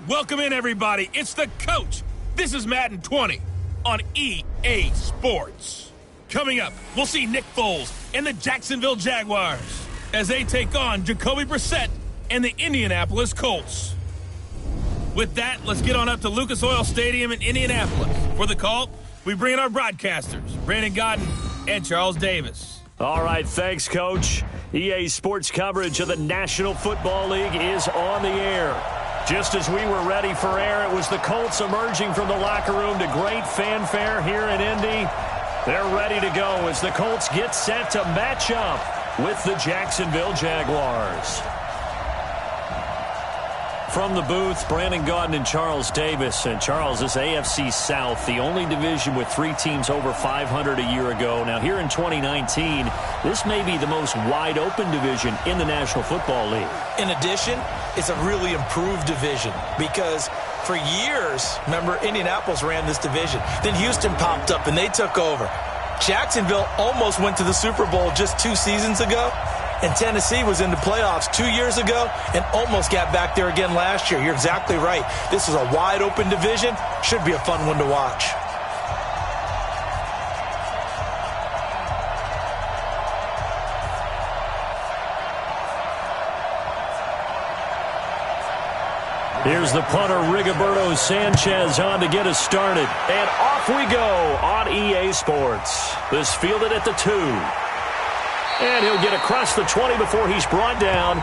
Welcome in, everybody. It's the coach. This is Madden 20 on EA Sports. Coming up, we'll see Nick Foles and the Jacksonville Jaguars as they take on Jacoby Brissett and the Indianapolis Colts. With that, let's get on up to Lucas Oil Stadium in Indianapolis. For the call, we bring in our broadcasters, Brandon Godden and Charles Davis. All right, thanks, Coach. EA Sports coverage of the National Football League is on the air. Just as we were ready for air, it was the Colts emerging from the locker room to great fanfare here in Indy. They're ready to go as the Colts get set to match up with the Jacksonville Jaguars. From the booth, Brandon Godden and Charles Davis. And Charles, this AFC South, the only division with 3 teams over 500 a year ago. Now here in 2019, this may be the most wide-open division in the National Football League. In addition, it's a really improved division because for years, remember, Indianapolis ran this division. Then Houston popped up and they took over. Jacksonville almost went to the Super Bowl just 2 seasons ago. And Tennessee was in the playoffs 2 years ago and almost got back there again last year. You're exactly right. This is a wide-open division. Should be a fun one to watch. Here's the punter, Rigoberto Sanchez, on to get us started. And off we go on EA Sports. This fielded at the 2. And he'll get across the 20 before he's brought down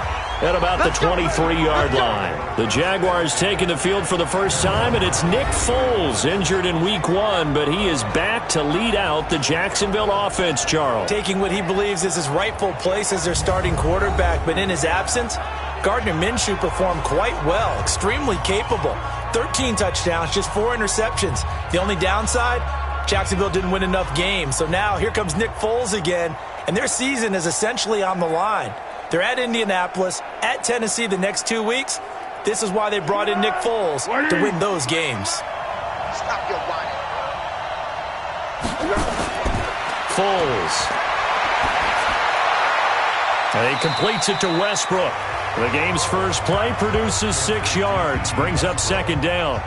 at about the 23-yard line. The Jaguars taking the field for the first time, and it's Nick Foles, injured in Week 1, but he is back to lead out the Jacksonville offense, Charles. Taking what he believes is his rightful place as their starting quarterback, but in his absence, Gardner Minshew performed quite well, extremely capable. 13 touchdowns, just 4 interceptions. The only downside, Jacksonville didn't win enough games. So now here comes Nick Foles again, and their season is essentially on the line. They're at Indianapolis, at Tennessee the next 2 weeks. This is why they brought in Nick Foles, to win those games. Stop your whining. Foles. And he completes it to Westbrook. The game's first play produces 6 yards, brings up second down.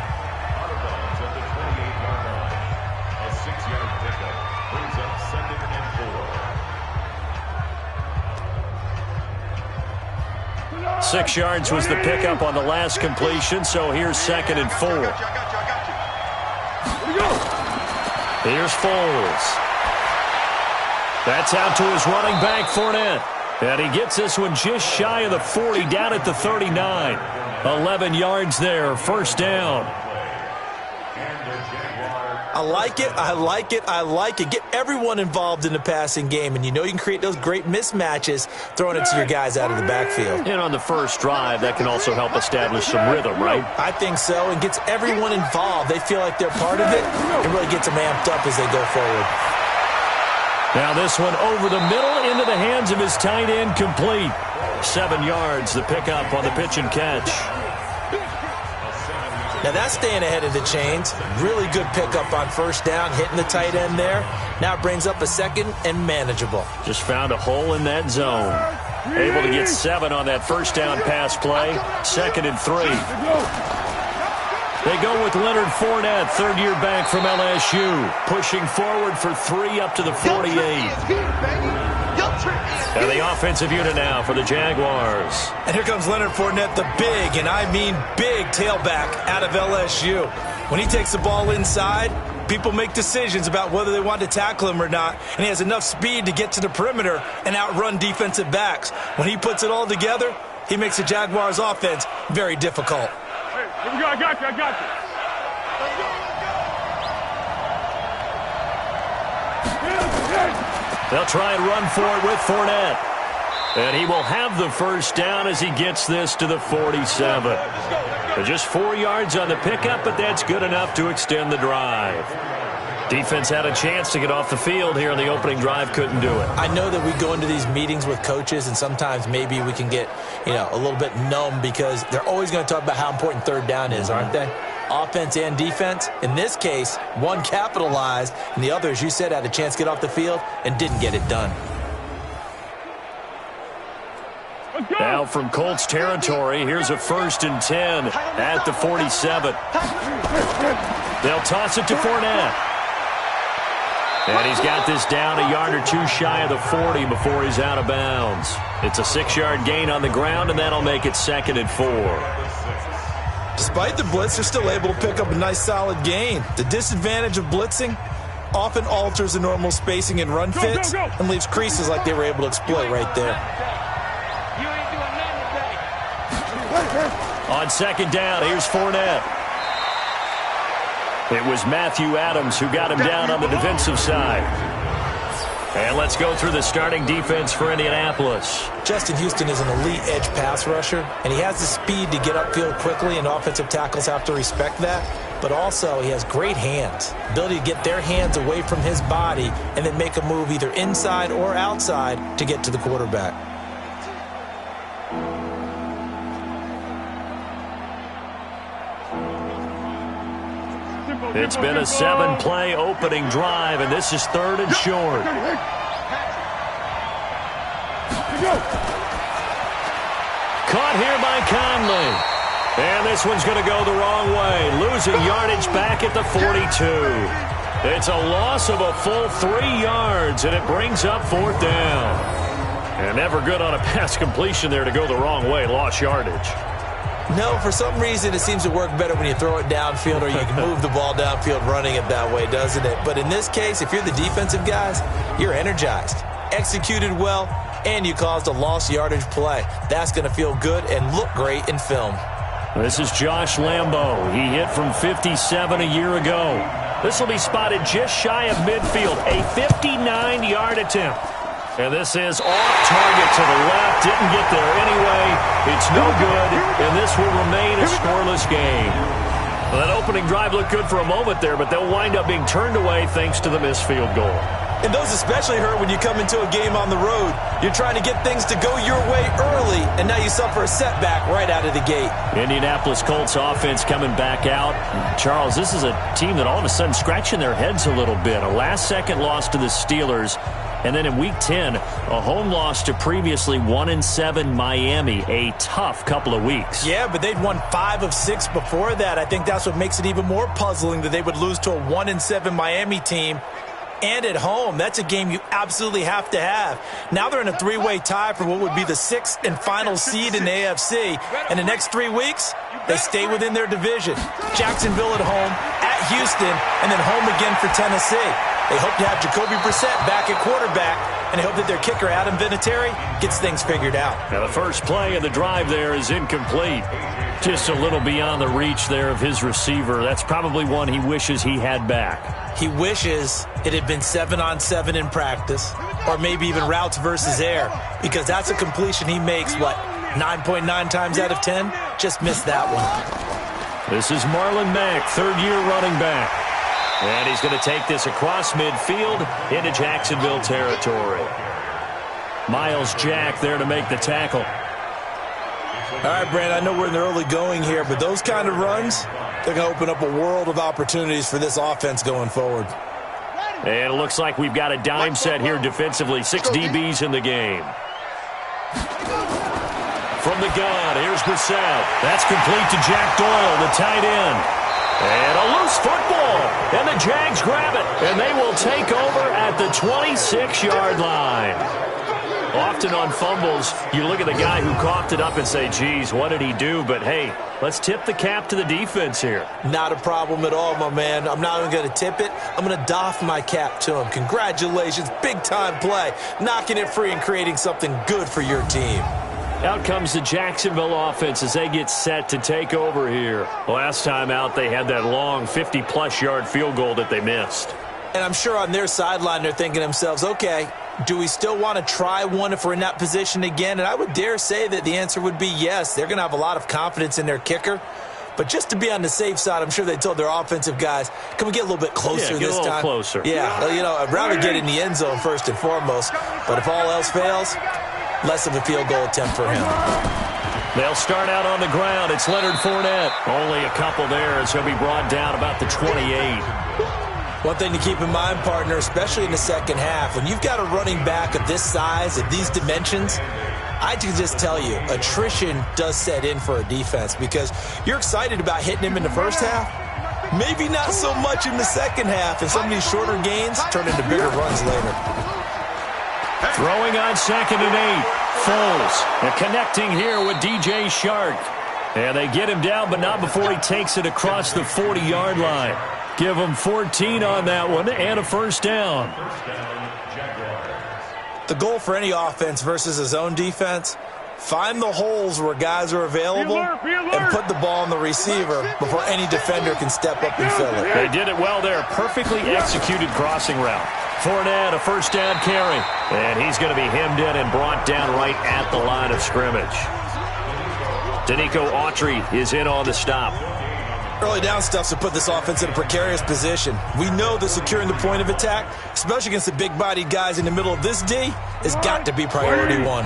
6 yards was the pickup on the last completion, so here's 2nd and 4. Here's Foles. That's out to his running back, Fournette. And he gets this one just shy of the 40, down at the 39. 11 yards there, first down. I like it, I like it, I like it. Get everyone involved in the passing game, and you know you can create those great mismatches throwing it to your guys out of the backfield. And on the first drive, that can also help establish some rhythm, right? I think so, and gets everyone involved. They feel like they're part of it, and really gets them amped up as they go forward. Now this one over the middle into the hands of his tight end, complete. 7 yards, the pickup on the pitch and catch. Now that's staying ahead of the chains. Really good pickup on first down, hitting the tight end there. Now it brings up a 2nd and manageable. Just found a hole in that zone. Able to get 7 on that first down pass play. 2nd and 3. They go with Leonard Fournette, 3rd-year back from LSU. Pushing forward for 3 up to the 48. And the offensive unit now for the Jaguars. And here comes Leonard Fournette, the big, and I mean big, tailback out of LSU. When he takes the ball inside, people make decisions about whether they want to tackle him or not, and he has enough speed to get to the perimeter and outrun defensive backs. When he puts it all together, he makes the Jaguars' offense very difficult. Hey, here we go, I got you, I got you. They'll try and run for it with Fournette. And he will have the first down as he gets this to the 47. Just 4 yards on the pickup, but that's good enough to extend the drive. Defense had a chance to get off the field here on the opening drive, couldn't do it. I know that we go into these meetings with coaches, and sometimes maybe we can get, a little bit numb because they're always going to talk about how important 3rd down is, aren't they? Offense and defense. In this case, one capitalized, and the other, as you said, had a chance to get off the field and didn't get it done. Now from Colts territory, here's a 1st and 10 at the 47. They'll toss it to Fournette. And he's got this down a yard or two shy of the 40 before he's out of bounds. It's a 6-yard gain on the ground, and that'll make it 2nd and 4. Despite the blitz, they're still able to pick up a nice solid gain. The disadvantage of blitzing often alters the normal spacing and run fits and leaves creases like they were able to exploit right there. On 2nd down, here's Fournette. It was Matthew Adams who got him down on the defensive side. And let's go through the starting defense for Indianapolis. Justin Houston is an elite edge pass rusher, and he has the speed to get upfield quickly, and offensive tackles have to respect that. But also, he has great hands, ability to get their hands away from his body and then make a move either inside or outside to get to the quarterback. It's been a 7-play opening drive, and this is 3rd and short. Caught here by Conley. And this one's going to go the wrong way. Losing yardage back at the 42. It's a loss of a full 3 yards, and it brings up 4th down. And never good on a pass completion there to go the wrong way. Lost yardage. No, for some reason it seems to work better when you throw it downfield or you can move the ball downfield running it that way, doesn't it? But in this case, if you're the defensive guys, you're energized, executed well, and you caused a lost yardage play. That's going to feel good and look great in film. This is Josh Lambo. He hit from 57 a year ago. This will be spotted just shy of midfield, a 59-yard attempt. And this is off target to the left. Didn't get there anyway. It's no good, and this will remain a scoreless game. Well, that opening drive looked good for a moment there, but they'll wind up being turned away thanks to the missed field goal. And those especially hurt when you come into a game on the road. You're trying to get things to go your way early, and now you suffer a setback right out of the gate. Indianapolis Colts offense coming back out. Charles, this is a team that all of a sudden scratching their heads a little bit. A last-second loss to the Steelers. And then in Week 10, a home loss to previously 1-7 Miami. A tough couple of weeks. Yeah, but they'd won 5 of 6 before that. I think that's what makes it even more puzzling that they would lose to a 1-7 Miami team. And at home, that's a game you absolutely have to have. Now they're in a 3-way tie for what would be the 6th and final seed in the AFC. And the next 3 weeks, they stay within their division. Jacksonville at home, at Houston, and then home again for Tennessee. They hope to have Jacoby Brissett back at quarterback, and they hope that their kicker, Adam Vinatieri, gets things figured out. Now the first play of the drive there is incomplete. Just a little beyond the reach there of his receiver. That's probably one he wishes he had back. He wishes it had been 7-on-7 in practice, or maybe even routes versus air, because that's a completion he makes, 9.9 times out of 10? Just missed that one. This is Marlon Mack, third-year running back. And he's going to take this across midfield into Jacksonville territory. Miles Jack there to make the tackle. All right, Brandon, I know we're in the early going here, but those kind of runs, they're going to open up a world of opportunities for this offense going forward. And it looks like we've got a dime set here defensively. 6 DBs in the game. From the gun, here's Brissett. That's complete to Jack Doyle, the tight end. And a loose football. And the Jags grab it. And they will take over at the 26-yard line. Often on fumbles, you look at the guy who coughed it up and say, geez, what did he do? But, hey, let's tip the cap to the defense here. Not a problem at all, my man. I'm not even going to tip it. I'm going to doff my cap to him. Congratulations. Big-time play. Knocking it free and creating something good for your team. Out comes the Jacksonville offense as they get set to take over here. Last time out, they had that long 50-plus yard field goal that they missed. And I'm sure on their sideline they're thinking to themselves, okay, do we still want to try one if we're in that position again? And I would dare say that the answer would be yes. They're going to have a lot of confidence in their kicker. But just to be on the safe side, I'm sure they told their offensive guys, can we get a little bit closer this time? Get a little closer. Yeah, I'd rather get in the end zone first and foremost. But if all else fails, less of a field goal attempt for him. They'll start out on the ground. It's Leonard Fournette. Only a couple there as he'll be brought down about the 28. One thing to keep in mind, partner, especially in the second half, when you've got a running back of this size, of these dimensions, I can just tell you, attrition does set in for a defense because you're excited about hitting him in the first half. Maybe not so much in the second half, and some of these shorter gains turn into bigger runs later. Throwing on 2nd and 8. Foles. And connecting here with DJ Shark. And they get him down, but not before he takes it across the 40-yard line. Give him 14 on that one and a first down. The goal for any offense versus his own defense, find the holes where guys are available and put the ball on the receiver before any defender can step up and fill it. They did it well there. Perfectly executed crossing route. Fournette, a first down carry. And he's going to be hemmed in and brought down right at the line of scrimmage. Danico Autry is in on the stop. Early down stuff to put this offense in a precarious position. We know that securing the point of attack, especially against the big-bodied guys in the middle of this D, has got to be priority one.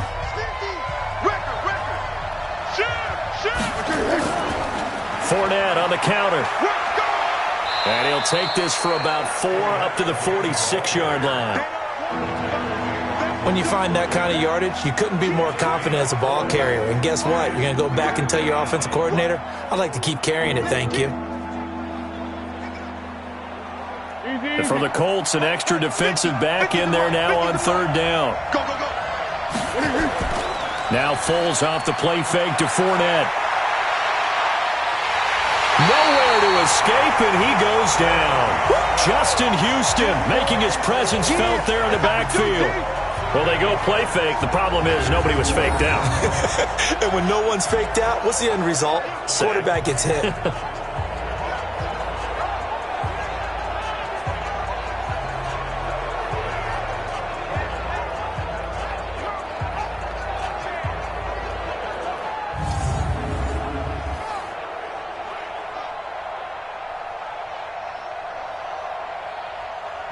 Fournette on the counter. And he'll take this for about 4 up to the 46-yard line. When you find that kind of yardage, you couldn't be more confident as a ball carrier. And guess what? You're going to go back and tell your offensive coordinator, I'd like to keep carrying it, thank you. And for the Colts, an extra defensive back in there now on 3rd down. Now Foles off the play fake to Fournette. Nowhere to escape, and he goes down. Justin Houston making his presence felt there in the backfield. Well, they go play fake. The problem is nobody was faked out. And when no one's faked out, what's the end result? Quarterback gets hit.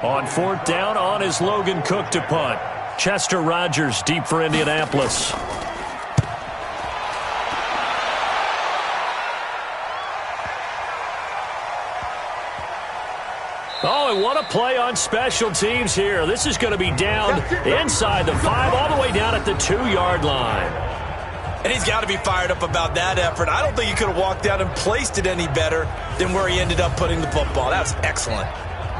On 4th down, on is Logan Cook to punt. Chester Rogers deep for Indianapolis. Oh, and what a play on special teams here. This is going to be down inside the 5, all the way down at the 2-yard line. And he's got to be fired up about that effort. I don't think he could have walked out and placed it any better than where he ended up putting the football. That was excellent.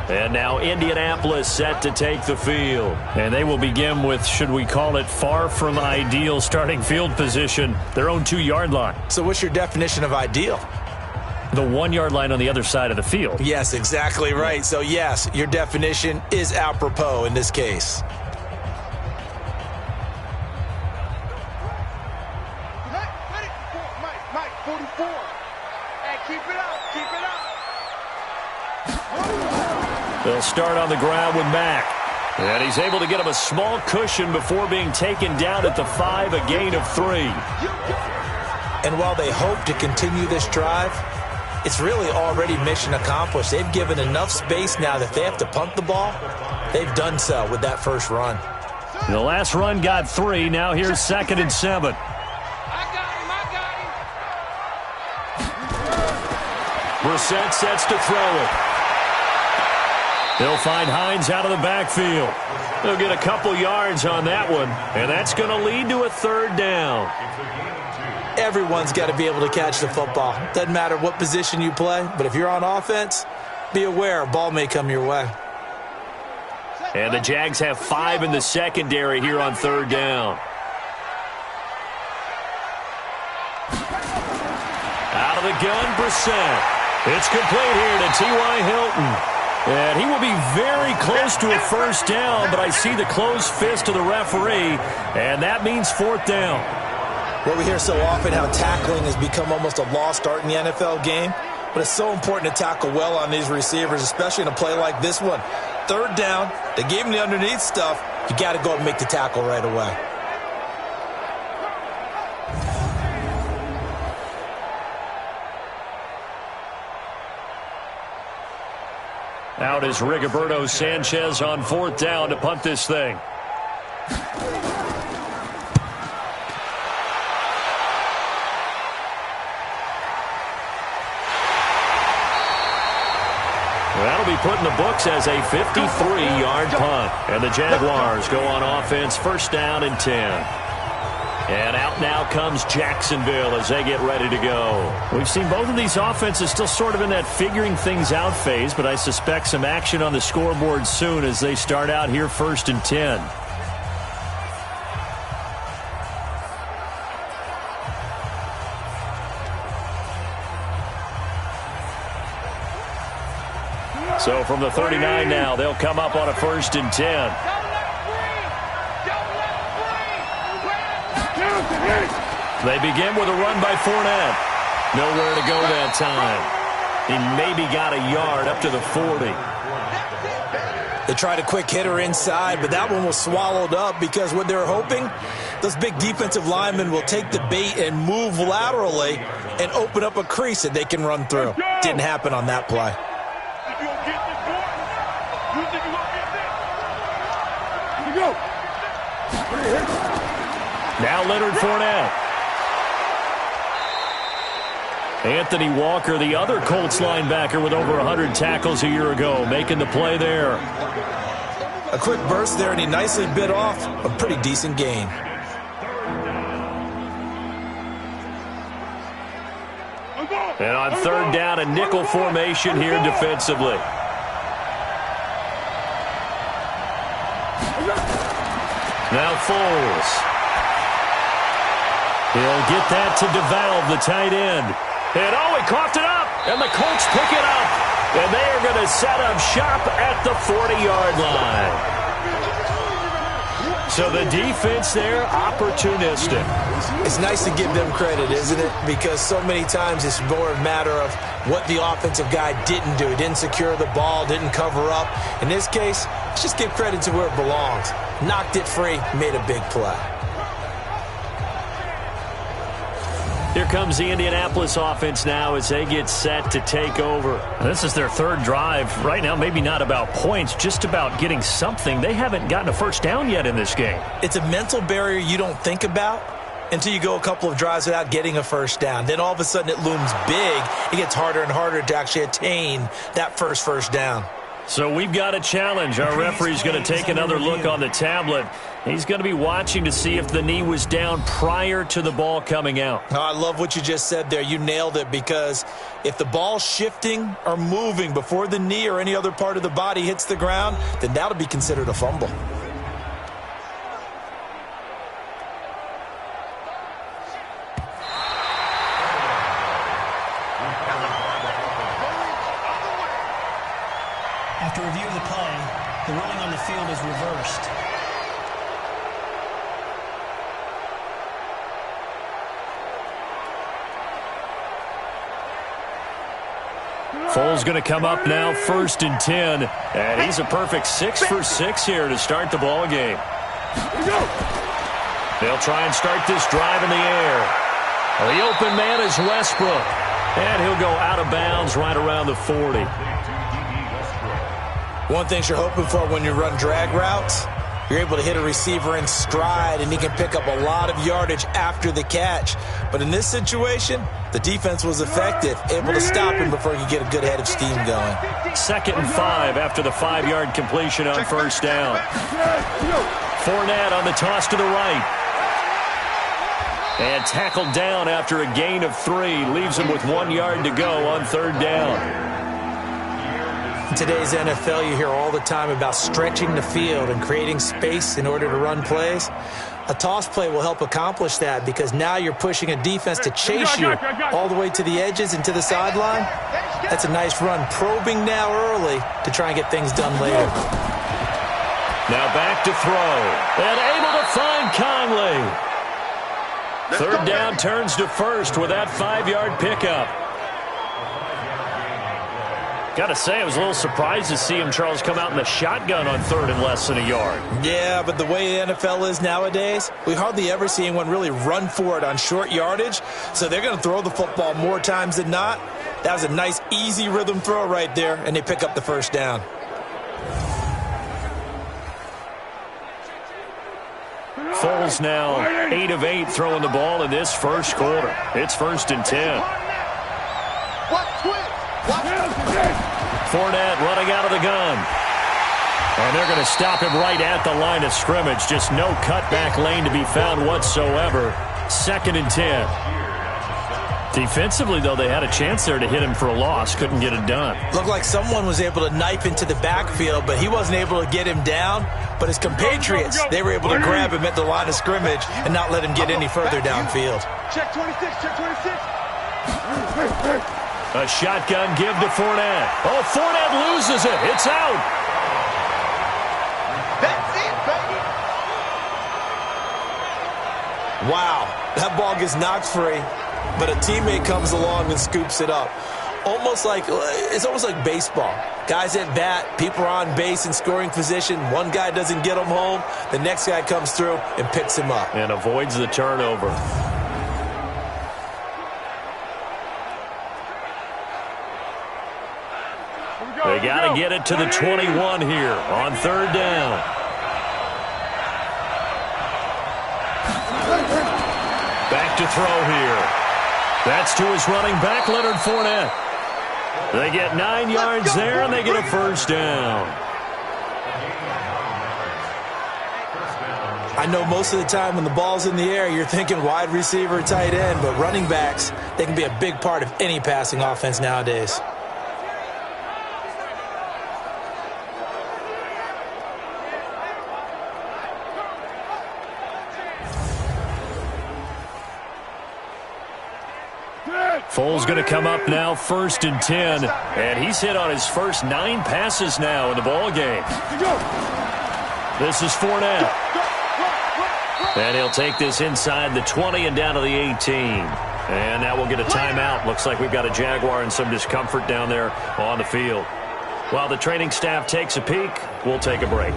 And now Indianapolis set to take the field. And they will begin with, should we call it, far from ideal starting field position, their own 2-yard line. So what's your definition of ideal? The 1-yard line on the other side of the field. Yes, exactly right. So, yes, your definition is apropos in this case. Mike, 44. Hey, keep it up, keep it up. They'll start on the ground with Mack. And he's able to get him a small cushion before being taken down at the 5, a gain of 3. And while they hope to continue this drive, it's really already mission accomplished. They've given enough space now that if they have to punt the ball, they've done so with that first run. The last run got 3. Now here's 2nd and 7. Brissett sets to throw it. They'll find Hines out of the backfield. They'll get a couple yards on that one, and that's going to lead to a 3rd down. Everyone's got to be able to catch the football. Doesn't matter what position you play, but if you're on offense, be aware a ball may come your way. And the Jags have 5 in the secondary here on 3rd down. Out of the gun, Brissett. It's complete here to T.Y. Hilton. And he will be very close to a first down, but I see the closed fist of the referee, and that means 4th down. Well, we hear so often how tackling has become almost a lost art in the NFL game, but it's so important to tackle well on these receivers, especially in a play like this one. 3rd down, they gave him the underneath stuff. You got to go and make the tackle right away. Out is Rigoberto Sanchez on 4th down to punt this thing. That'll be put in the books as a 53-yard punt. And the Jaguars go on offense, 1st down and 10. And out now comes Jacksonville as they get ready to go. We've seen both of these offenses still sort of in that figuring things out phase, but I suspect some action on the scoreboard soon as they start out here 1st and 10. So from the 39 now, they'll come up on a 1st and 10. They begin with a run by Fournette. Nowhere to go that time. He maybe got a yard up to the 40. They tried a quick hitter inside, but that one was swallowed up because what they're hoping, those big defensive linemen will take the bait and move laterally and open up a crease that they can run through. Didn't happen on that play. Now Leonard Fournette. Anthony Walker, the other Colts linebacker with over 100 tackles a year ago, making the play there. A quick burst there, and he nicely bit off a pretty decent gain. And on 3rd down, a nickel formation here defensively. Now Foles. He'll get that to DeValve, the tight end. And he coughed it up, and the Colts pick it up. And they are going to set up shop at the 40-yard line. So the defense there, opportunistic. It's nice to give them credit, isn't it? Because so many times it's more a matter of what the offensive guy didn't do. He didn't secure the ball, didn't cover up. In this case, let's just give credit to where it belongs. Knocked it free, made a big play. Here comes the Indianapolis offense now as they get set to take over. This is their 3rd drive. Right now, maybe not about points, just about getting something. They haven't gotten a first down yet in this game. It's a mental barrier you don't think about until you go a couple of drives without getting a first down. Then all of a sudden it looms big. It gets harder and harder to actually attain that first down. So we've got a challenge. Our referee's going to take another look on the tablet. He's going to be watching to see if the knee was down prior to the ball coming out. Oh, I love what you just said there. You nailed it, because if the ball's shifting or moving before the knee or any other part of the body hits the ground, then that'll be considered a fumble. After review of the play, the ruling on the field is reversed. Foles going to come up now 1st and 10. And he's a perfect 6 for 6 here to start the ball game. They'll try and start this drive in the air. The open man is Westbrook. And he'll go out of bounds right around the 40. One thing you're hoping for when you run drag routes, you're able to hit a receiver in stride, and he can pick up a lot of yardage after the catch. But in this situation, the defense was effective, able to stop him before he could get a good head of steam going. 2nd and 5 after the 5-yard completion on 1st down. Fournette on the toss to the right. And tackled down after a gain of 3. Leaves him with 1 yard to go on 3rd down. In today's NFL, you hear all the time about stretching the field and creating space in order to run plays. A toss play will help accomplish that, because now you're pushing a defense to chase you all the way to the edges and to the sideline. That's a nice run, probing now early to try and get things done later. Now back to throw. And able to find Conley. 3rd down turns to 1st with that 5-yard pickup. Got to say, I was a little surprised to see him, Charles, come out in the shotgun on 3rd and less than a yard. Yeah, but the way the NFL is nowadays, we hardly ever see anyone really run for it on short yardage. So they're going to throw the football more times than not. That was a nice, easy rhythm throw right there, and they pick up the 1st down. Foles now 8 of 8 throwing the ball in this 1st quarter. It's 1st and 10. Fournette running out of the gun. And they're going to stop him right at the line of scrimmage. Just no cutback lane to be found whatsoever. 2nd and 10. Defensively, though, they had a chance there to hit him for a loss. Couldn't get it done. Looked like someone was able to knife into the backfield, but he wasn't able to get him down. But his compatriots, they were able to grab him at the line of scrimmage and not let him get any further downfield. Check 26, check 26. A shotgun give to Fournette. Oh, Fournette loses it. It's out. That's it, baby. Wow, that ball gets knocked free, but a teammate comes along and scoops it up. It's almost like baseball. Guys at bat, people are on base in scoring position. One guy doesn't get him home. The next guy comes through and picks him up. And avoids the turnover. They got to get it to the 21 here on 3rd down. Back to throw here. That's to his running back, Leonard Fournette. They get 9 yards there, and they get a 1st down. I know most of the time when the ball's in the air, you're thinking wide receiver, tight end, but running backs, they can be a big part of any passing offense nowadays. Foles going to come up now, 1st and 10, and he's hit on his first 9 passes now in the ball game. This is Fournette. And he'll take this inside the 20 and down to the 18. And now we'll get a timeout. Looks like we've got a Jaguar and some discomfort down there on the field. While the training staff takes a peek, we'll take a break.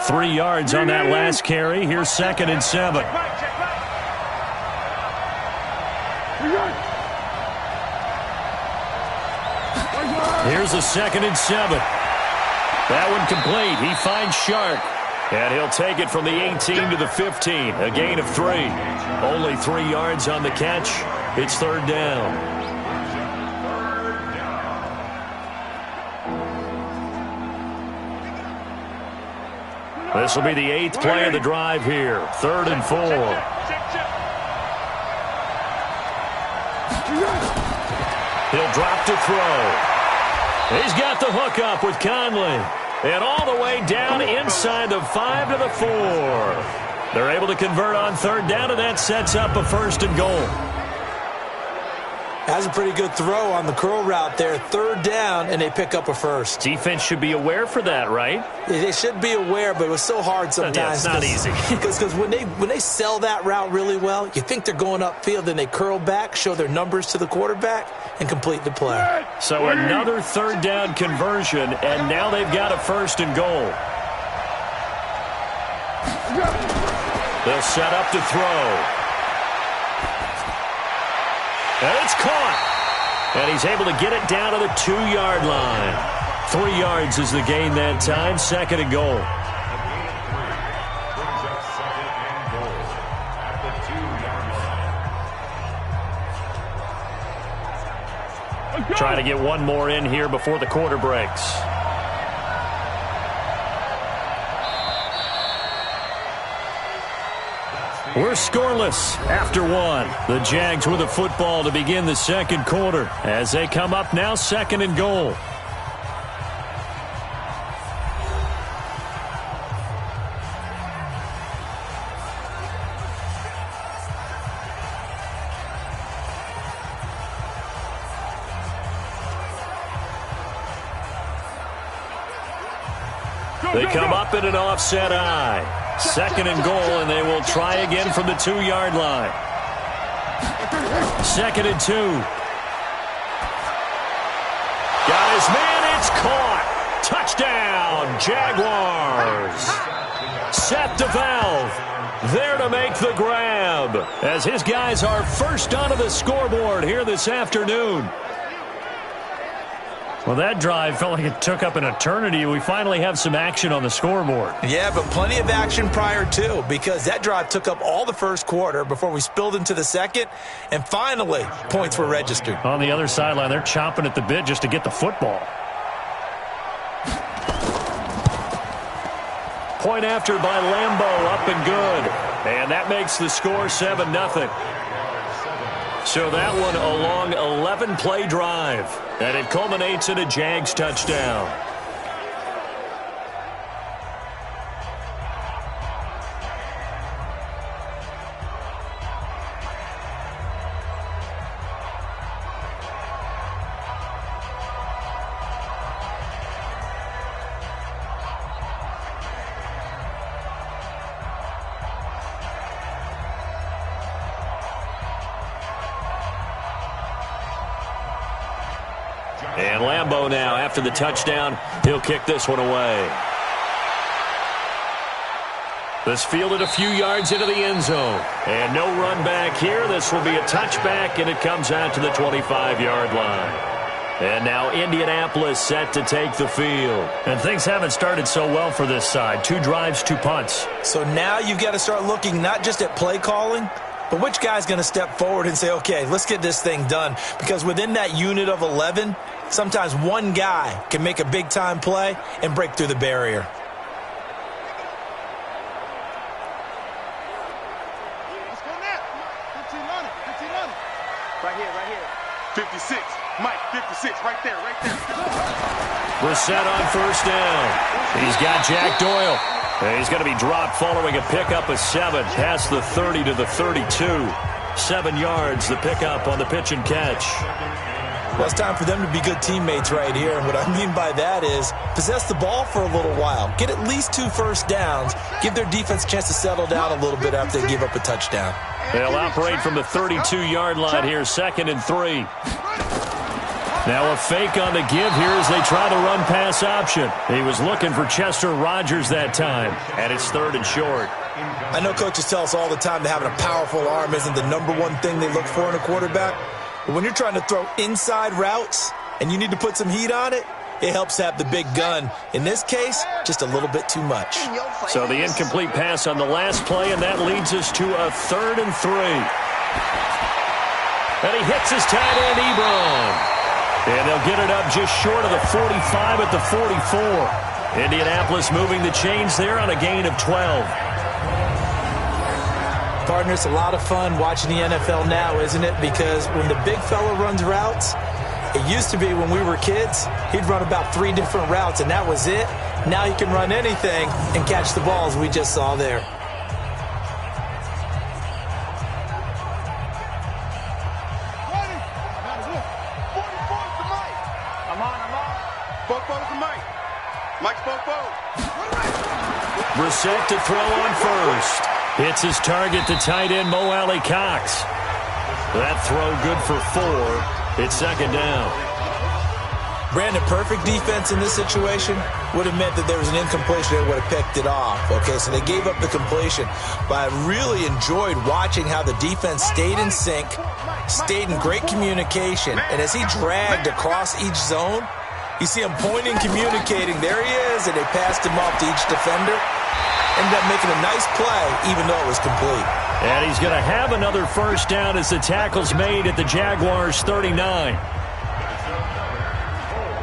Three yards on that last carry. Here's 2nd and 7. Here's a 2nd and 7. That one complete. He finds Shark. And he'll take it from the 18 to the 15. A gain of 3. Only 3 yards on the catch. It's 3rd down. This will be the 8th play of the drive here. 3rd and 4. He'll drop to throw. He's got the hook up with Conley. And all the way down inside the 5 to the 4. They're able to convert on 3rd down, and that sets up a 1st and goal. That's a pretty good throw on the curl route there. 3rd down, and they pick up a 1st. Defense should be aware for that, right? They should be aware, but it was so hard sometimes. Yeah, it's not easy. Because when they sell that route really well, you think they're going upfield, then they curl back, show their numbers to the quarterback, and complete the play. So another 3rd down conversion, and now they've got a 1st and goal. They'll set up to throw. And it's caught. And he's able to get it down to the 2-yard line. 3 yards is the gain that time. 2nd and goal. Trying to get one more in here before the quarter breaks. We're scoreless after 1. The Jags with a football to begin the 2nd quarter as they come up now 2nd and goal. They come up in an offset eye. 2nd and goal, and they will try again from the 2-yard line. 2nd and 2. Got his man. It's caught. Touchdown, Jaguars. Set to valve. There to make the grab as his guys are first onto the scoreboard here this afternoon. Well, that drive felt like it took up an eternity. We finally have some action on the scoreboard. Yeah, but plenty of action prior to, because that drive took up all the first quarter before we spilled into the second, and finally, points were registered. On the other sideline, they're chomping at the bit just to get the football. Point after by Lambeau, up and good. And that makes the score 7-0. So that one a long 11-play drive. And it culminates in a Jags touchdown. And Lambeau now, after the touchdown, he'll kick this one away. This fielded a few yards into the end zone. And no run back here. This will be a touchback, and it comes out to the 25-yard line. And now Indianapolis set to take the field. And things haven't started so well for this side. 2 drives, 2 punts. So now you've got to start looking not just at play calling, but which guy's going to step forward and say, okay, let's get this thing done. Because within that unit of 11, sometimes one guy can make a big-time play and break through the barrier. Let's go now. 15 on it. 15 on it. Right here. 56. Mike, 56. Right there. Brissett on first down. He's got Jack Doyle. And he's going to be dropped following a pickup of 7 past the 30 to the 32. 7 yards, the pickup on the pitch and catch. Well, it's time for them to be good teammates right here. And what I mean by that is possess the ball for a little while. Get at least 2 first downs. Give their defense a chance to settle down a little bit after they give up a touchdown. They'll operate from the 32-yard line here, 2nd and 3. Now a fake on the give here as they try the run-pass option. He was looking for Chester Rogers that time, and it's 3rd and short. I know coaches tell us all the time that having a powerful arm isn't the #1 thing they look for in a quarterback. But when you're trying to throw inside routes and you need to put some heat on it, it helps have the big gun. In this case, just a little bit too much. So the incomplete pass on the last play, and that leads us to a 3rd and 3. And he hits his tight end, Ebron. And they'll get it up just short of the 45 at the 44. Indianapolis moving the chains there on a gain of 12. Partner, it's a lot of fun watching the NFL now, isn't it? Because when the big fella runs routes, it used to be when we were kids, he'd run about 3 different routes, and that was it. Now he can run anything and catch the balls we just saw there. Brissett to throw on first. Hits his target to tight end Mo Alley Cox. That throw good for 4. It's 2nd down. Brandon, perfect defense in this situation would have meant that there was an incompletion that would have picked it off. Okay, so they gave up the completion. But I really enjoyed watching how the defense stayed in sync, stayed in great communication, and as he dragged across each zone, you see him pointing, communicating. There he is, and they passed him off to each defender. Ended up making a nice play, even though it was complete. And he's going to have another first down as the tackle's made at the Jaguars' 39.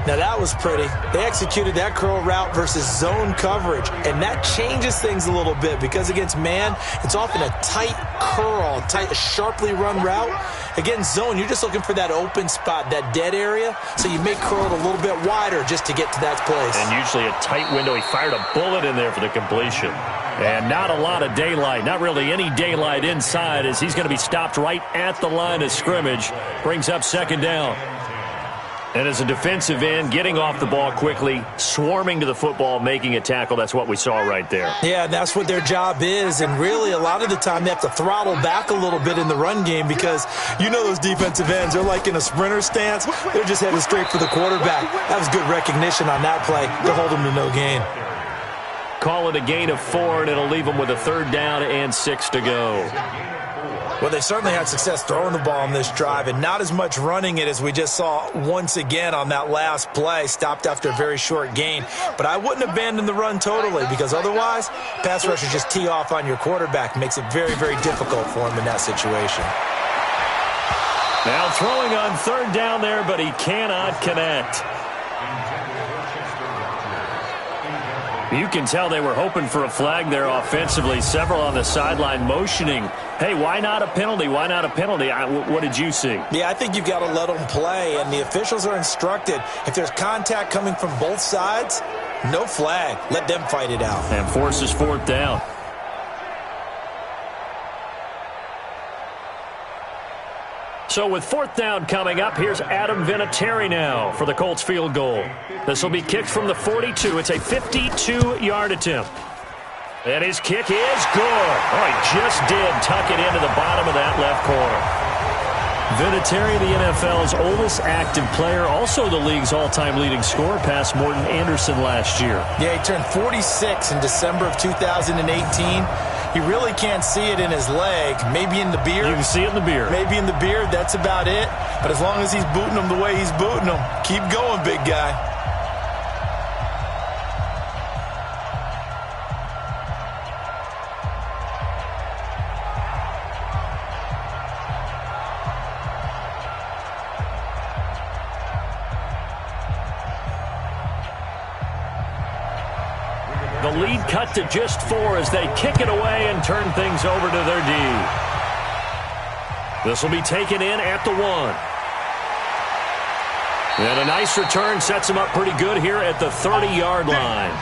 Now that was pretty. They executed that curl route versus zone coverage, and that changes things a little bit because against man, it's often a tight curl, tight, sharply run route. Against zone, you're just looking for that open spot, that dead area, so you make curl a little bit wider just to get to that place. And usually a tight window. He fired a bullet in there for the completion. And not a lot of daylight, not really any daylight inside as he's going to be stopped right at the line of scrimmage. Brings up 2nd down. And as a defensive end, getting off the ball quickly, swarming to the football, making a tackle, that's what we saw right there. Yeah, that's what their job is. And really, a lot of the time, they have to throttle back a little bit in the run game because you know those defensive ends, they're like in a sprinter stance. They're just headed straight for the quarterback. That was good recognition on that play to hold him to no gain. call it a gain of 4, and it'll leave them with a 3rd down and 6 to go. Well, they certainly had success throwing the ball on this drive and not as much running it as we just saw once again on that last play. Stopped after a very short gain. But I wouldn't abandon the run totally because otherwise, pass rushers just tee off on your quarterback. Makes it very, very difficult for him in that situation. Now throwing on 3rd down there, but he cannot connect. You can tell they were hoping for a flag there offensively. Several on the sideline motioning, hey, why not a penalty? Why not a penalty? What did you see? Yeah, I think you've got to let them play, and the officials are instructed. If there's contact coming from both sides, no flag. Let them fight it out. And forces 4th down. So with 4th down coming up, here's Adam Vinatieri now for the Colts field goal. This will be kicked from the 42. It's a 52-yard attempt. And his kick is good. Oh, he just did tuck it into the bottom of that left corner. Vinatieri, the NFL's oldest active player, also the league's all-time leading scorer, past Morton Anderson last year. Yeah, he turned 46 in December of 2018. He really can't see it in his leg. Maybe in the beard. You can see it in the beard. Maybe in the beard. That's about it. But as long as he's booting him the way he's booting him, keep going, big guy. The lead cut to just 4 as they kick it away and turn things over to their D. This will be taken in at the 1. And a nice return sets them up pretty good here at the 30-yard line.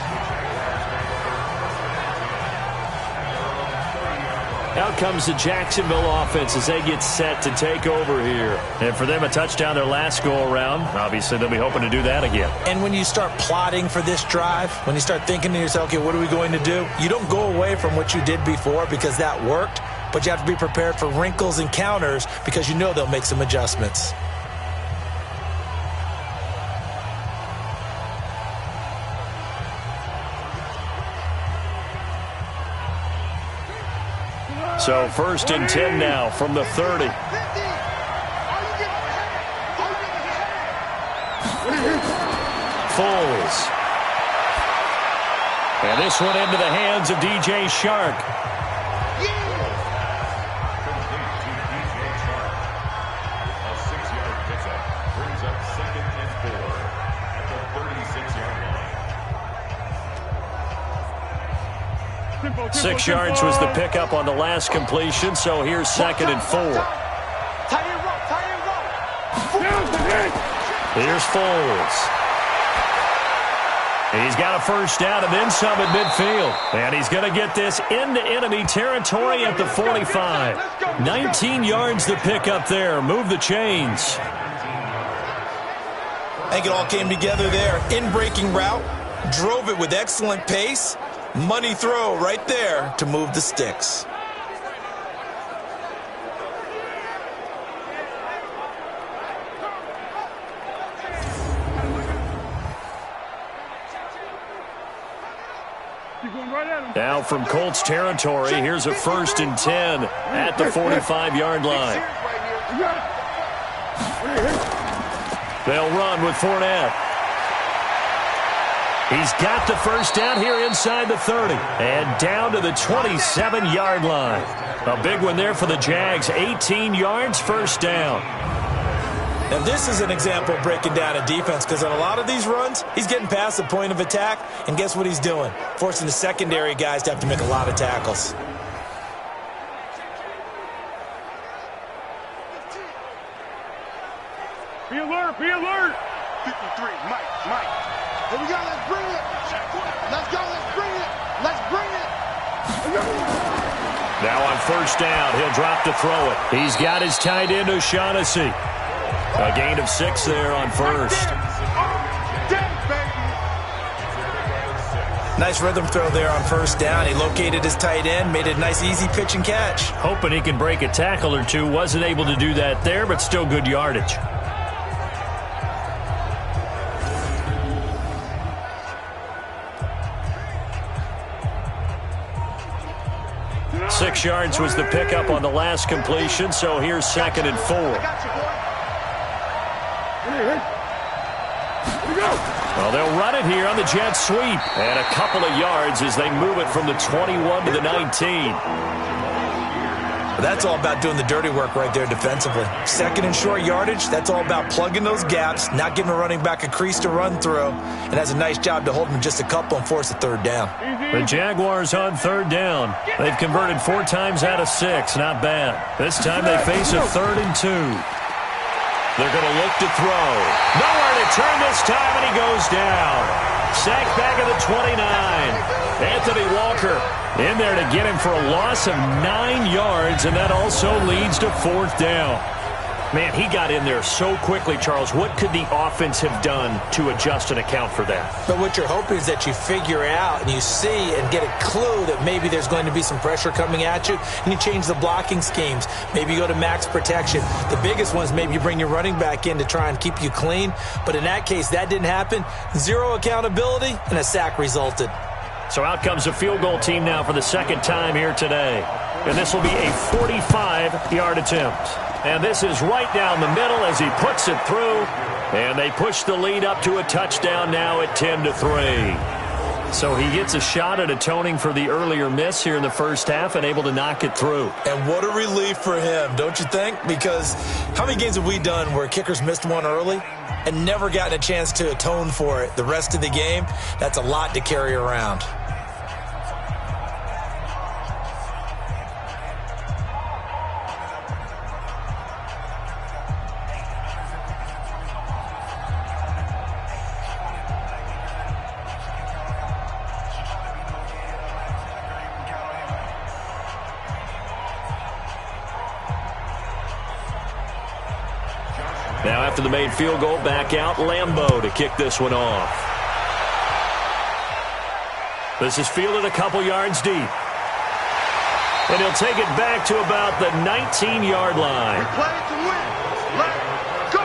Out comes the Jacksonville offense as they get set to take over here. And for them, a touchdown their last go-around. Obviously, they'll be hoping to do that again. And when you start plotting for this drive, when you start thinking to yourself, okay, what are we going to do? You don't go away from what you did before because that worked, but you have to be prepared for wrinkles and counters because you know they'll make some adjustments. So 1st and 10 now from the 30. Foles. And this one into the hands of DJ Shark. A 6-yard pickup brings up 2nd and 4 at the 36-yard line. 6 yards was the pickup on the last completion, so here's 2nd and 4. Here's Foles. He's got a 1st down and then some at midfield. And he's going to get this into enemy territory at the 45. 19 yards the pickup there. Move the chains. I think it all came together there. In-breaking route, drove it with excellent pace. Money throw right there to move the sticks. Now from Colts territory, here's a 1st and 10 at the 45-yard line. They'll run with Fournette. He's got the 1st down here inside the 30 and down to the 27-yard line. A big one there for the Jags. 18 yards, 1st down. Now, this is an example of breaking down a defense because on a lot of these runs, he's getting past the point of attack, and guess what he's doing? Forcing the secondary guys to have to make a lot of tackles. Be alert, be alert. 53, Mike. Here we go, let's bring it. Let's go, let's bring it. Let's bring it. Now on 1st down, he'll drop to throw it. He's got his tight end, O'Shaughnessy. A gain of 6 there on 1st. Nice rhythm throw there on 1st down. He located his tight end, made a nice easy pitch and catch. Hoping he can break a tackle or two. Wasn't able to do that there, but still good yardage. 6 yards was the pickup on the last completion, so here's 2nd and 4. Well, they'll run it here on the jet sweep. And a couple of yards as they move it from the 21 to the 19. That's all about doing the dirty work right there defensively. 2nd and short yardage, that's all about plugging those gaps, not giving a running back a crease to run through, and has a nice job to hold him just a couple and force a 3rd down. The Jaguars on 3rd down. They've converted 4 times out of 6. Not bad. This time they face a 3rd and 2. They're going to look to throw. Nowhere to turn this time, and he goes down. Sacked back at the 29. Anthony Walker in there to get him for a loss of 9 yards, and that also leads to 4th down. Man, he got in there so quickly, Charles. What could the offense have done to adjust and account for that? But what you're hoping is that you figure out and you see and get a clue that maybe there's going to be some pressure coming at you, and you change the blocking schemes. Maybe you go to max protection. The biggest one is maybe you bring your running back in to try and keep you clean. But in that case, that didn't happen. 0 accountability, and a sack resulted. So out comes a field goal team now for the 2nd time here today. And this will be a 45-yard attempt. And this is right down the middle as he puts it through. And they push the lead up to a touchdown now at 10-3. So he gets a shot at atoning for the earlier miss here in the first half and able to knock it through. And what a relief for him, don't you think? Because how many games have we done where kickers missed one early and never gotten a chance to atone for it the rest of the game? That's a lot to carry around. Now after the made field goal, back out Lambeau to kick this one off. This is fielded a couple yards deep. And he'll take it back to about the 19-yard line. Play to win. Let's go.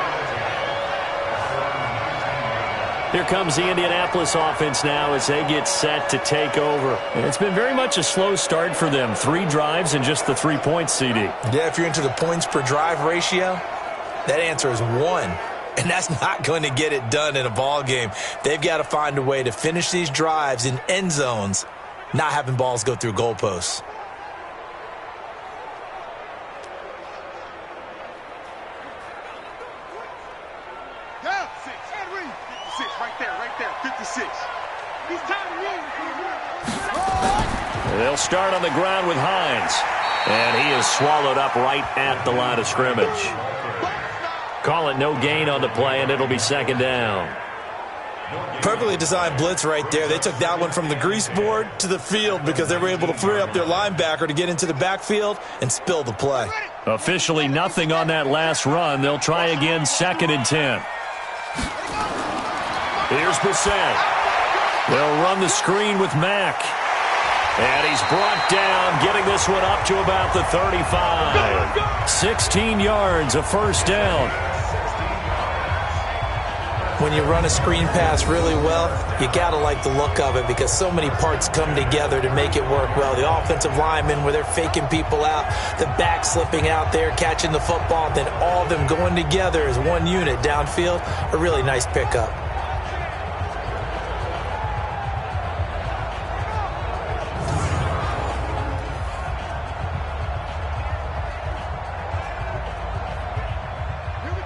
Here comes the Indianapolis offense now as they get set to take over. And it's been very much a slow start for them. 3 drives and just the 3 points, CD. Yeah, if you're into the points per drive ratio, that answer is 1. And that's not going to get it done in a ball game. They've got to find a way to finish these drives in end zones, not having balls go through goalposts. Down 6. 56 right there, 56. He's time to roll. They'll start on the ground with Hines. And he is swallowed up right at the line of scrimmage. Call it no gain on the play, and it'll be 2nd down. Perfectly designed blitz right there. They took that one from the grease board to the field because they were able to free up their linebacker to get into the backfield and spill the play. Officially nothing on that last run. They'll try again 2nd and 10. Here's Brissett. They'll run the screen with Mack. And he's brought down, getting this one up to about the 35. 16 yards, a 1st down. When you run a screen pass really well, you got to like the look of it because so many parts come together to make it work well. The offensive linemen where they're faking people out, the back slipping out there, catching the football, then all of them going together as one unit downfield. A really nice pickup.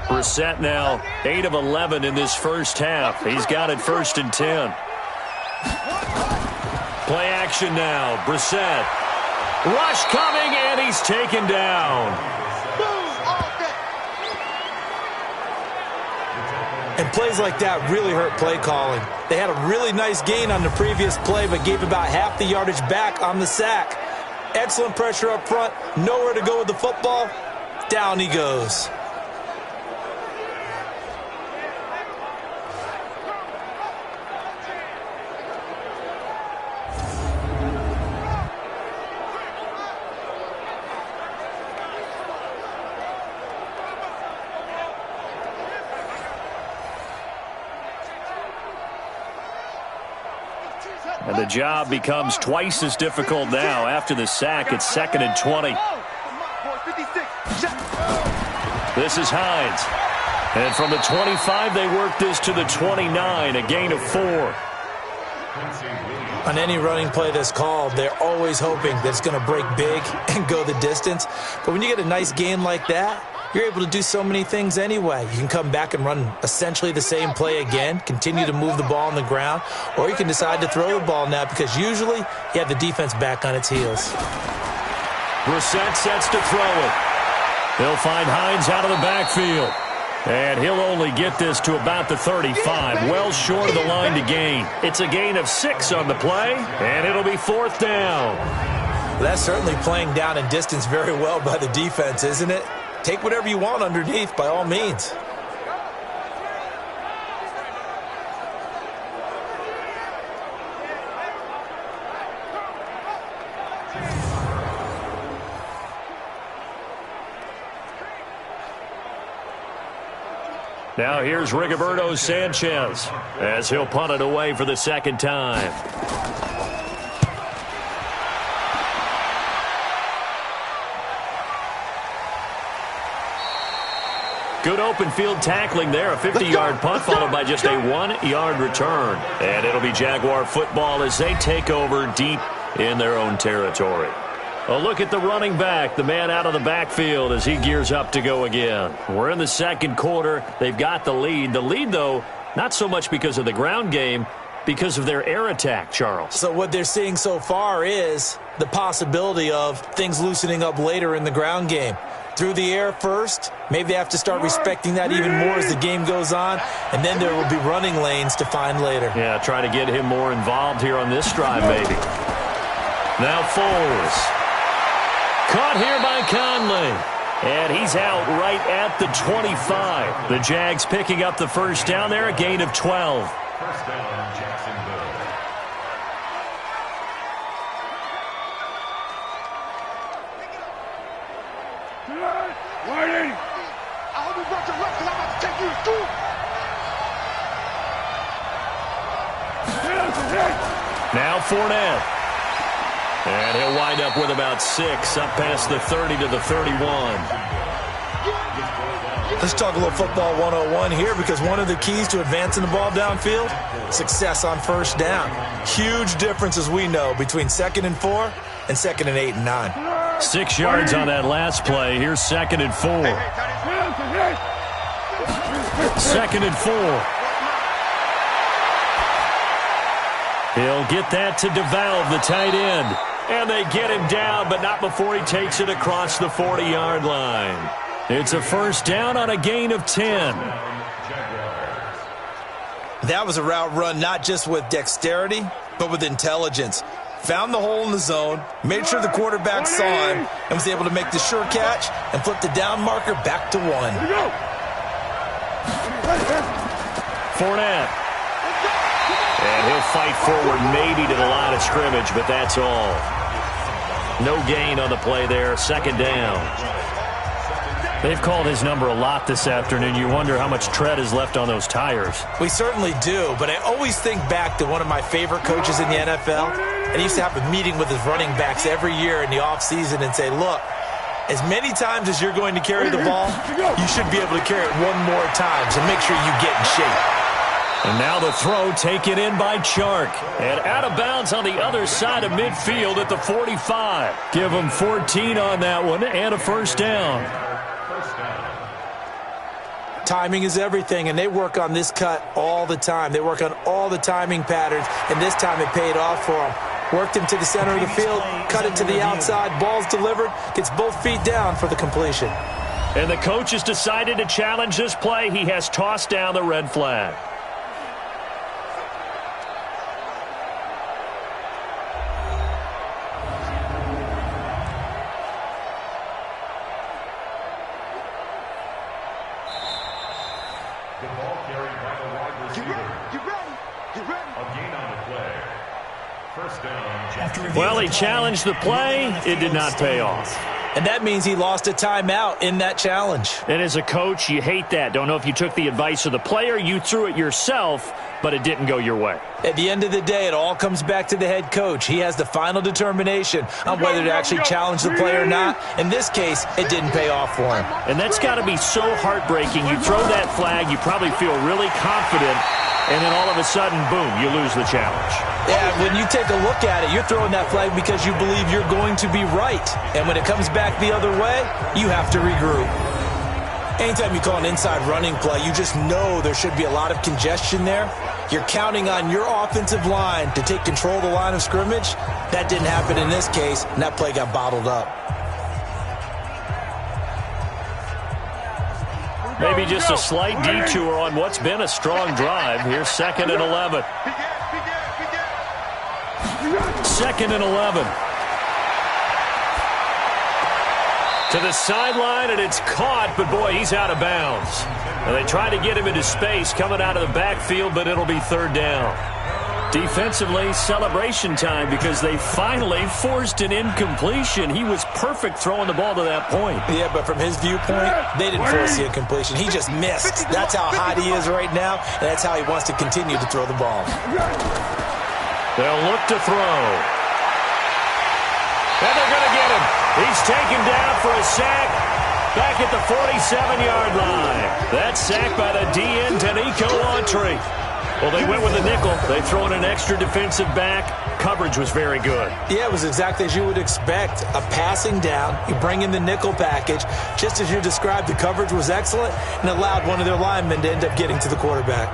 Brissett now 8 of 11 in this first half. He's got it 1st and 10. Play action now. Brissett. Rush coming, and he's taken down. And plays like that really hurt play calling. They had a really nice gain on the previous play, but gave about half the yardage back on the sack. Excellent pressure up front. Nowhere to go with the football. Down he goes. And the job becomes twice as difficult now. After the sack, it's 2nd and 20. This is Hines. And from the 25, they work this to the 29, a gain of 4. On any running play that's called, they're always hoping that it's going to break big and go the distance. But when you get a nice gain like that, you're able to do so many things anyway. You can come back and run essentially the same play again, continue to move the ball on the ground, or you can decide to throw the ball now because usually you have the defense back on its heels. Brissett sets to throw it. He'll find Hines out of the backfield. And he'll only get this to about the 35, well short of the line to gain. It's a gain of 6 on the play, and it'll be 4th down. Well, that's certainly playing down and distance very well by the defense, isn't it? Take whatever you want underneath, by all means. Now here's Rigoberto Sanchez as he'll punt it away for the 2nd time. Good open field tackling there. A 50-yard punt followed by just a 1-yard return. And it'll be Jaguar football as they take over deep in their own territory. A look at the running back, the man out of the backfield as he gears up to go again. We're in the 2nd quarter. They've got the lead. The lead, though, not so much because of the ground game, because of their air attack, Charles. So what they're seeing so far is the possibility of things loosening up later in the ground game. Through the air first, maybe they have to start respecting that even more as the game goes on, and then there will be running lanes to find later. Yeah, try to get him more involved here on this drive, maybe. Now Foles. Caught here by Conley. And he's out right at the 25. The Jags picking up the 1st down there, a gain of 12. 1st down, Jacksonville. Waiting. I hope you brought your left because I'm about to take you to school. Now Fournette. And he'll wind up with about 6, up past the 30 to the 31. Let's talk a little football 101 here because one of the keys to advancing the ball downfield, success on 1st down. Huge difference, as we know, between 2nd and 4 and 2nd and 8 and 9. 6 yards on that last play. Here's 2nd and 4. 2nd and 4. He'll get that to DeValve, the tight end. And they get him down, but not before he takes it across the 40-yard line. It's a 1st down on a gain of 10. That was a route run not just with dexterity, but with intelligence. Found the hole in the zone, made sure the quarterback saw him, and was able to make the sure catch and flip the down marker back to 1. Fournette. And he'll fight forward maybe to the line of scrimmage, but that's all. No gain on the play there, 2nd down. They've called his number a lot this afternoon. You wonder how much tread is left on those tires. We certainly do, but I always think back to one of my favorite coaches in the NFL, and he used to have a meeting with his running backs every year in the offseason and say, look, as many times as you're going to carry the ball, you should be able to carry it one more time, so make sure you get in shape. And now the throw taken in by Chark. And out of bounds on the other side of midfield at the 45. Give him 14 on that one and a 1st down. Timing is everything, and they work on this cut all the time. They work on all the timing patterns, and this time it paid off for them. Worked him to the center of the field, cut it to the outside, ball's delivered, gets both feet down for the completion. And the coach has decided to challenge this play. He has tossed down the red flag. The ball carried by the wide receiver. Get ready. A gain on the play. 1st down, Jacksonville. Well, he challenged the play. It did not pay off. And that means he lost a timeout in that challenge. And as a coach, you hate that. Don't know if you took the advice of the player, you threw it yourself, but it didn't go your way. At the end of the day, it all comes back to the head coach. He has the final determination on whether to actually challenge the player or not. In this case, it didn't pay off for him. And that's got to be so heartbreaking. You throw that flag, you probably feel really confident, and then all of a sudden, boom, you lose the challenge. Yeah, when you take a look at it, you're throwing that flag because you believe you're going to be right. And when it comes back the other way, you have to regroup. Anytime you call an inside running play, you just know there should be a lot of congestion there. You're counting on your offensive line to take control of the line of scrimmage. That didn't happen in this case, and that play got bottled up. Maybe just a slight detour on what's been a strong drive. Here's 2nd and 11. 2nd and 11. To the sideline, and it's caught, but boy, he's out of bounds. And they try to get him into space coming out of the backfield, but it'll be 3rd down. Defensively, celebration time because they finally forced an incompletion. He was perfect throwing the ball to that point. Yeah, but from his viewpoint, they didn't force the incompletion. He just missed. That's how hot he is right now, and that's how he wants to continue to throw the ball. They'll look to throw. And they're going to get him. He's taken down for a sack back at the 47-yard line. That sack by the DN, Danico Autry. Well, they went with a nickel. They throw in an extra defensive back. Coverage was very good. Yeah, it was exactly as you would expect. A passing down. You bring in the nickel package. Just as you described, the coverage was excellent and allowed one of their linemen to end up getting to the quarterback.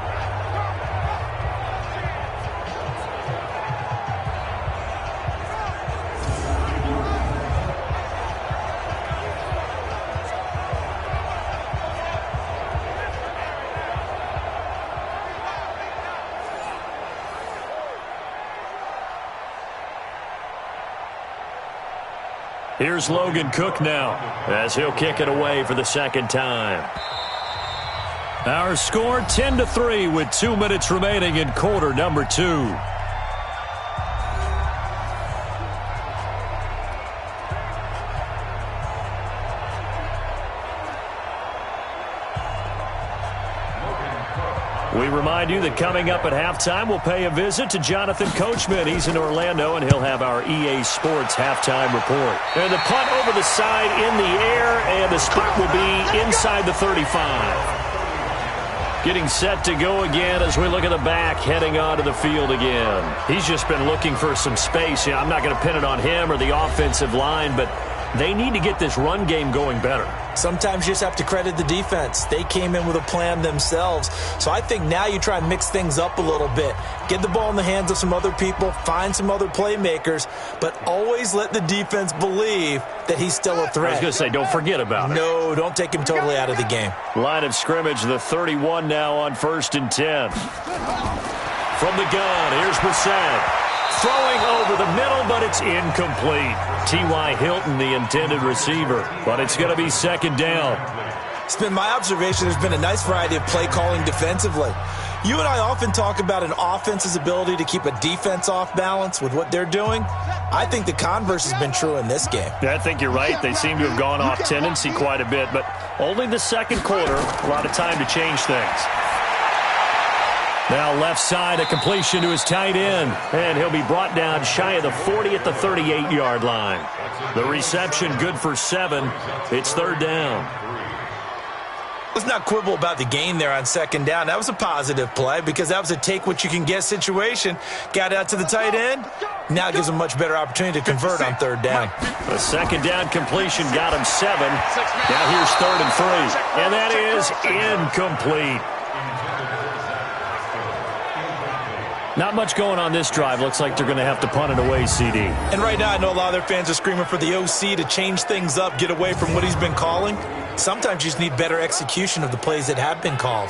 Here's Logan Cook now as he'll kick it away for the 2nd time. Our score 10-3 with 2 minutes remaining in quarter number 2. We remind you that coming up at halftime, we'll pay a visit to Jonathan Coachman. He's in Orlando, and he'll have our EA Sports halftime report. And the punt over the side in the air, and the spot will be inside the 35. Getting set to go again as we look at the back, heading onto the field again. He's just been looking for some space. Yeah, I'm not going to pin it on him or the offensive line, but they need to get this run game going better. Sometimes you just have to credit the defense. They came in with a plan themselves. So I think now you try and mix things up a little bit. Get the ball in the hands of some other people, find some other playmakers, but always let the defense believe that he's still a threat. I was going to say, don't forget about it. No, don't take him totally out of the game. Line of scrimmage, the 31 now on 1st and 10. From the gun, here's Brissett. Throwing over the middle, but it's incomplete. T.Y. Hilton, the intended receiver, but it's going to be 2nd down. It's been my observation there's been a nice variety of play calling defensively. You and I often talk about an offense's ability to keep a defense off balance with what they're doing. I think the converse has been true in this game. Yeah, I think you're right. They seem to have gone off tendency quite a bit, but only the 2nd quarter, a lot of time to change things. Now left side, a completion to his tight end. And he'll be brought down shy of the 40 at the 38-yard line. The reception good for 7. It's 3rd down. Let's not quibble about the gain there on 2nd down. That was a positive play because that was a take-what-you-can-get situation. Got out to the tight end. Now it gives him a much better opportunity to convert on 3rd down. A 2nd down completion got him 7. Now here's 3rd and 3. And that is incomplete. Not much going on this drive. Looks like they're going to have to punt it away, CD. And right now I know a lot of their fans are screaming for the OC to change things up, get away from what he's been calling. Sometimes you just need better execution of the plays that have been called.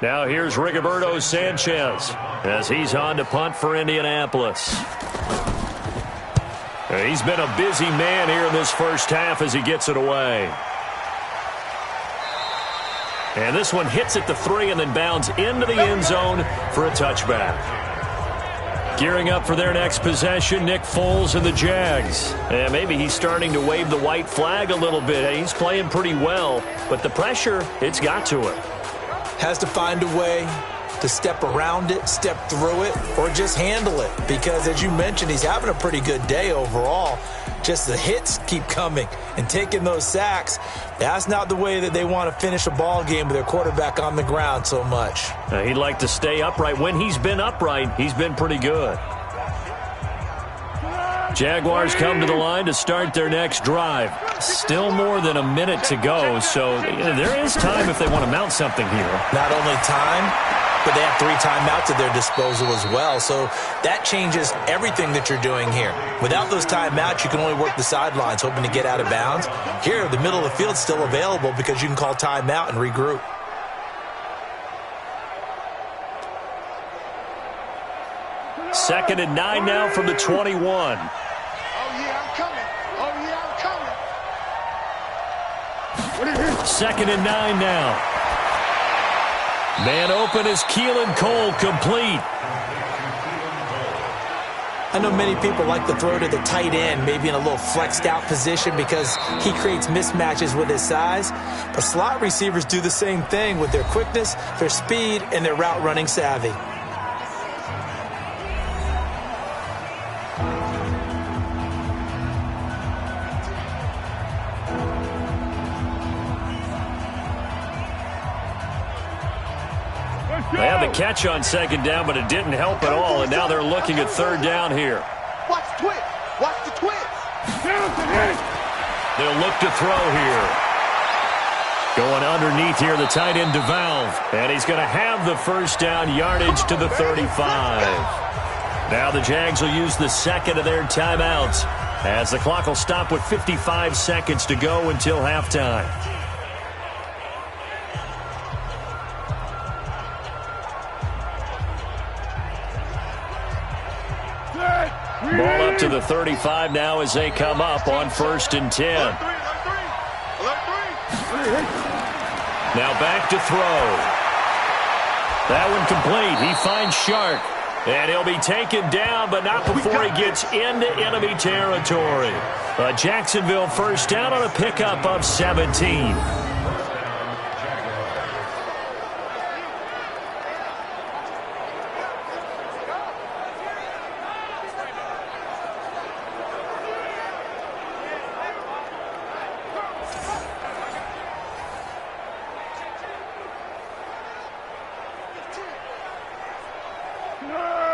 Now here's Rigoberto Sanchez as he's on to punt for Indianapolis. He's been a busy man here in this first half as he gets it away. And this one hits at the 3 and then bounds into the end zone for a touchback. Gearing up for their next possession, Nick Foles and the Jags. And maybe he's starting to wave the white flag a little bit. He's playing pretty well, but the pressure, it's got to him. Has to find a way to step around it, step through it, or just handle it. Because as you mentioned, he's having a pretty good day overall. Just the hits keep coming and taking those sacks. That's not the way that they want to finish a ball game with their quarterback on the ground so much. He'd like to stay upright. When he's been upright, he's been pretty good. Jaguars come to the line to start their next drive. Still more than a minute to go, so there is time if they want to mount something here. Not only time, but they have 3 timeouts at their disposal as well, so that changes everything that you're doing here. Without those timeouts, you can only work the sidelines, hoping to get out of bounds. Here, the middle of the field's still available because you can call timeout and regroup. Second and 9 now from the 21. Oh, yeah, I'm coming. Oh, yeah, I'm coming. Second and 9 now. Man open is Keelan Cole, complete. I know many people like to throw to the tight end, maybe in a little flexed out position because he creates mismatches with his size. But slot receivers do the same thing with their quickness, their speed, and their route running savvy. They had the catch on second down, but it didn't help at all, and now they're looking at third down here. Watch the twist. Watch the twist. They'll look to throw here. Going underneath here, the tight end DeValve, and he's going to have the first down, yardage to the 35. Now the Jags will use the second of their timeouts as the clock will stop with 55 seconds to go until halftime. Ball up to the 35 now as they come up on 1st and 10. Now back to throw. That one complete. He finds Shark. And he'll be taken down, but not before he gets into enemy territory. A Jacksonville first down on a pickup of 17.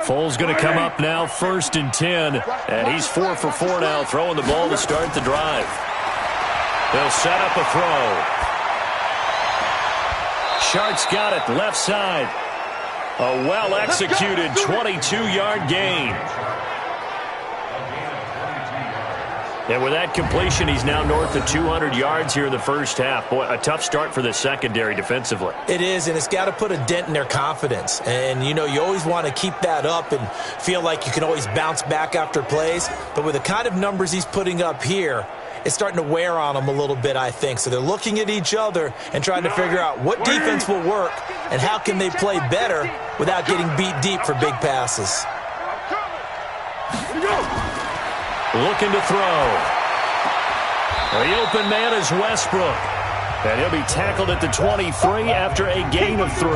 Foles going to come up now, 1st and 10. And he's 4 for 4 now, throwing the ball to start the drive. They'll set up a throw. Shark's got it, left side. A well-executed 22-yard gain. And with that completion, he's now north of 200 yards here in the first half. Boy, a tough start for the secondary defensively. It is, and it's got to put a dent in their confidence. And, you know, you always want to keep that up and feel like you can always bounce back after plays. But with the kind of numbers he's putting up here, it's starting to wear on them a little bit, I think. So they're looking at each other and trying to figure out what defense will work and how can they play better without getting beat deep for big passes. Looking to throw. The open man is Westbrook. And he'll be tackled at the 23 after a gain of 3.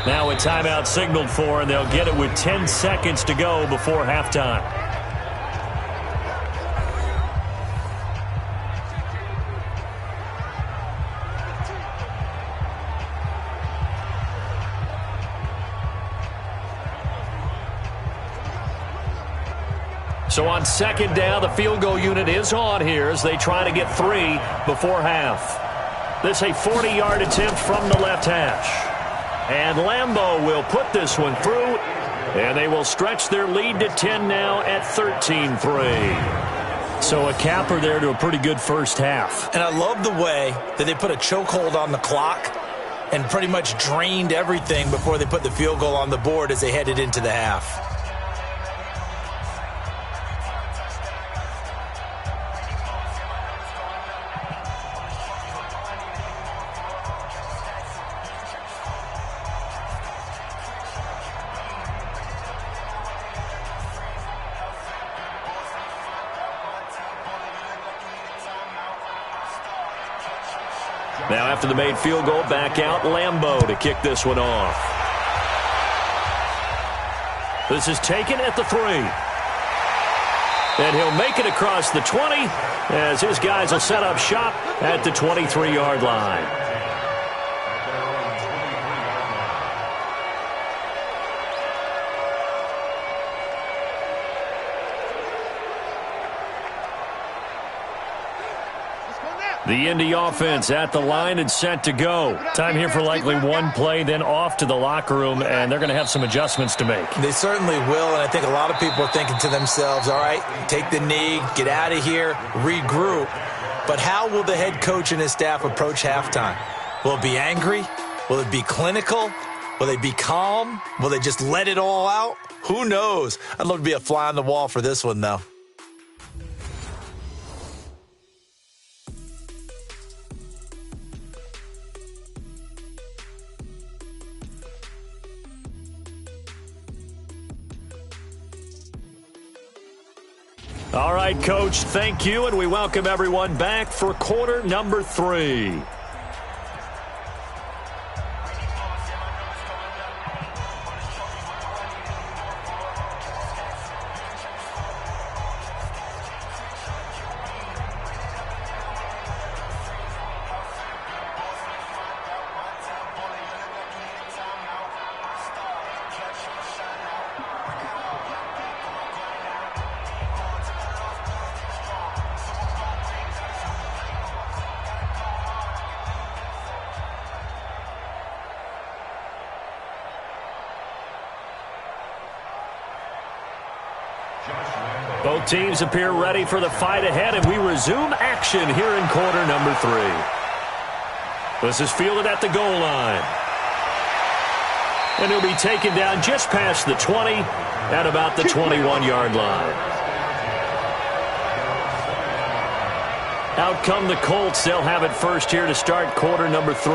Now a timeout signaled for, and they'll get it with 10 seconds to go before halftime. So on second down, the field goal unit is on here as they try to get 3 before half. This a 40-yard attempt from the left hash. And Lambeau will put this one through, and they will stretch their lead to 10 now at 13-3. So a capper there to a pretty good first half. And I love the way that they put a chokehold on the clock and pretty much drained everything before they put the field goal on the board as they headed into the half. Now after the made field goal, back out Lambeau to kick this one off. This is taken at the 3. And he'll make it across the 20 as his guys will set up shop at the 23-yard line. The Indy offense at the line and set to go. Time here for likely one play, then off to the locker room, and they're going to have some adjustments to make. They certainly will, and I think a lot of people are thinking to themselves, all right, take the knee, get out of here, regroup. But how will the head coach and his staff approach halftime? Will it be angry? Will it be clinical? Will they be calm? Will they just let it all out? Who knows? I'd love to be a fly on the wall for this one, though. All right, Coach, thank you, and we welcome everyone back for quarter number 3. Both teams appear ready for the fight ahead, and we resume action here in quarter number 3. This is fielded at the goal line. And he'll be taken down just past the 20 at about the 21-yard line. Out come the Colts. They'll have it first here to start quarter number 3.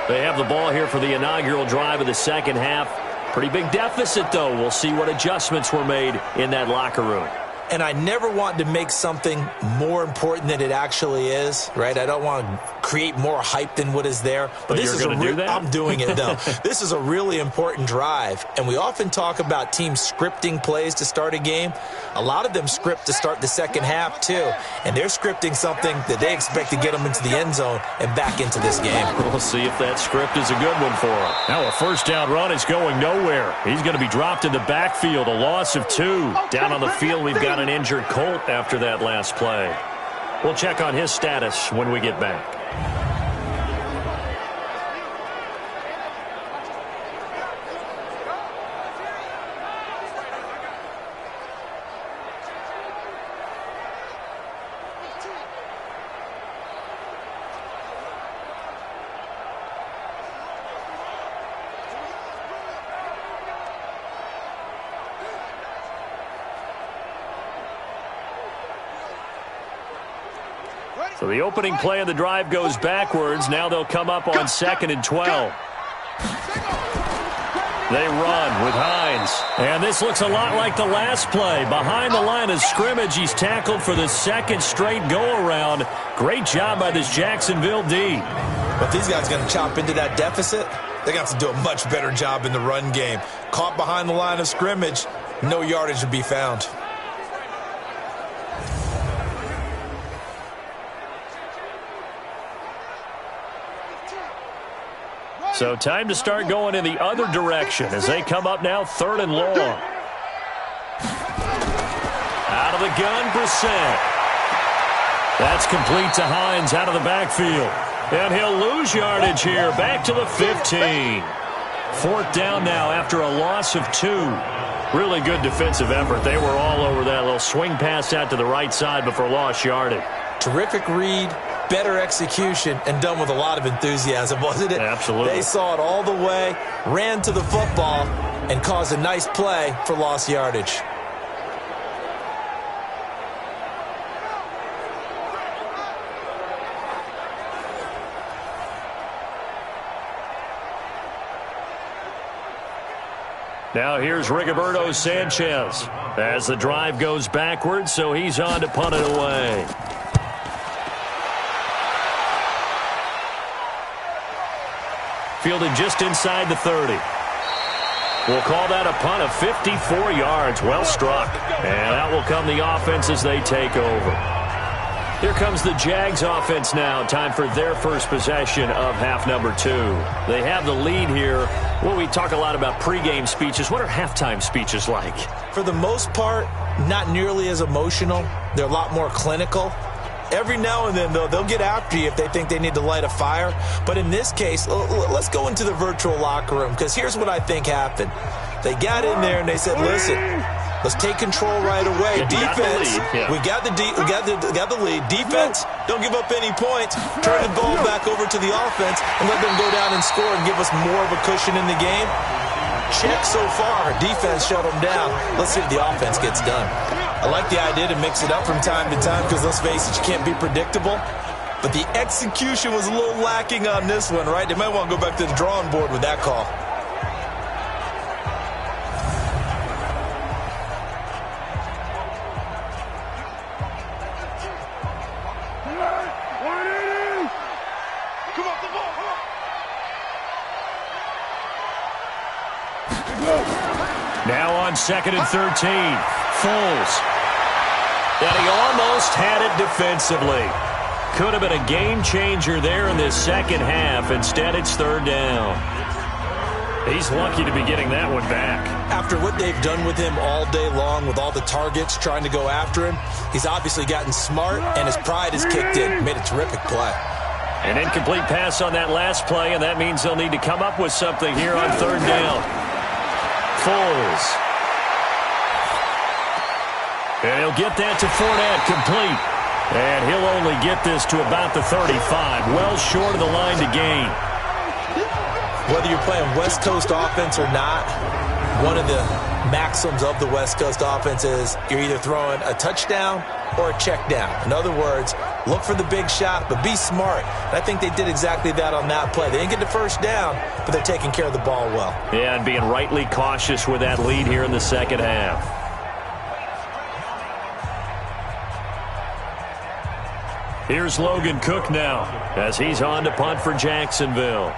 They have the ball here for the inaugural drive of the second half. Pretty big deficit, though. We'll see what adjustments were made in that locker room. And I never want to make something more important than it actually is, right? I don't want to create more hype than what is there. But this you're going to do that? I'm doing it, though. This is a really important drive. And we often talk about teams scripting plays to start a game. A lot of them script to start the second half, too. And they're scripting something that they expect to get them into the end zone and back into this game. We'll see if that script is a good one for them. Now a first down run is going nowhere. He's going to be dropped in the backfield, a loss of 2. Down on the field, we've got an injured Colt after that last play. We'll check on his status when we get back. So the opening play of the drive goes backwards. Now they'll come up on 2nd and 12. They run with Hines. And this looks a lot like the last play. Behind the line of scrimmage, he's tackled for the second straight go-around. Great job by this Jacksonville D. But these guys are going to chop into that deficit. They're going to have to do a much better job in the run game. Caught behind the line of scrimmage, no yardage to be found. So time to start going in the other direction as they come up now 3rd and long. Out of the gun, Brissett. That's complete to Hines out of the backfield. And he'll lose yardage here, back to the 15. 4th down now after a loss of 2. Really good defensive effort. They were all over that little swing pass out to the right side before lost yardage. Terrific read. Better execution, and done with a lot of enthusiasm, wasn't it? Absolutely. They saw it all the way, ran to the football, and caused a nice play for lost yardage. Now here's Rigoberto Sanchez as the drive goes backwards, so he's on to punt it away. fielded just inside the 30. We'll call that a punt of 54 yards. Well struck. And out will come the offense as they take over. Here comes the Jags offense now. Time for their first possession of half number 2. They have the lead here. Well, we talk a lot about pregame speeches. What are halftime speeches like? For the most part, not nearly as emotional. They're a lot more clinical. Every now and then, though, they'll get after you if they think they need to light a fire. But in this case, let's go into the virtual locker room, because here's what I think happened. They got in there and they said, listen, let's take control right away. Defense, we got the lead. Defense, don't give up any points. Turn the ball back over to the offense and let them go down and score and give us more of a cushion in the game. Check so far. Defense shut them down. Let's see if the offense gets done. I like the idea to mix it up from time to time because, let's face it, you can't be predictable. But the execution was a little lacking on this one, right? They might want to go back to the drawing board with that call. Now on 2nd and 13, Foles. And he almost had it defensively. Could have been a game changer there in this second half. Instead, it's 3rd down. He's lucky to be getting that one back. After what they've done with him all day long, with all the targets trying to go after him, he's obviously gotten smart, and his pride has kicked in. Made a terrific play. An incomplete pass on that last play, and that means they'll need to come up with something here on 3rd down. Foles. And he'll get that to Fournette, complete. And he'll only get this to about the 35, well short of the line to gain. Whether you're playing West Coast offense or not, one of the maxims of the West Coast offense is you're either throwing a touchdown or a check down. In other words, look for the big shot, but be smart. And I think they did exactly that on that play. They didn't get the first down, but they're taking care of the ball well. Yeah, and being rightly cautious with that lead here in the second half. Here's Logan Cook now as he's on to punt for Jacksonville.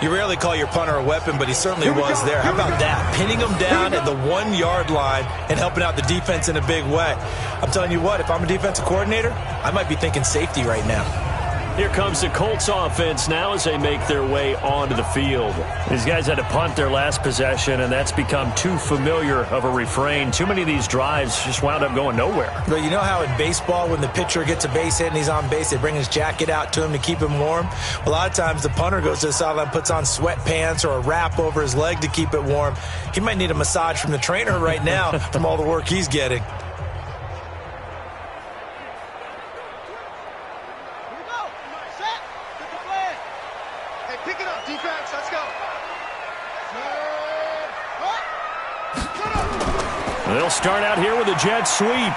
You rarely call your punter a weapon, but he certainly was there. How about that? Pinning him down at the 1-yard line and helping out the defense in a big way. I'm telling you what, if I'm a defensive coordinator, I might be thinking safety right now. Here comes the Colts offense now as they make their way onto the field. These guys had to punt their last possession, and that's become too familiar of a refrain. Too many of these drives just wound up going nowhere. But you know how in baseball, when the pitcher gets a base hit and he's on base, they bring his jacket out to him to keep him warm? A lot of times the punter goes to the sideline, puts on sweatpants or a wrap over his leg to keep it warm. He might need a massage from the trainer right now from all the work he's getting. They'll start out here with a jet sweep.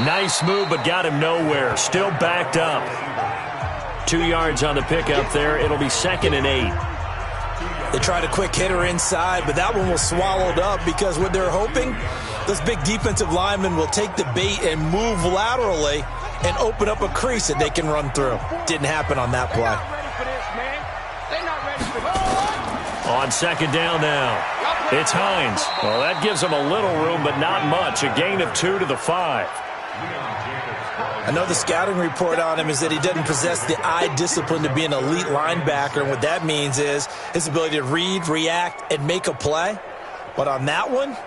Nice move, but got him nowhere. Still backed up. 2 yards on the pickup there. It'll be 2nd and 8. They tried a quick hitter inside, but that one was swallowed up because what they're hoping, those big defensive linemen will take the bait and move laterally and open up a crease that they can run through. Didn't happen on that play. On 2nd down now. It's Hines. Well, that gives them a little room, but not much. A gain of 2 to the 5. I know the scouting report on him is that he doesn't possess the eye discipline to be an elite linebacker, and what that means is his ability to read, react, and make a play. But on that one,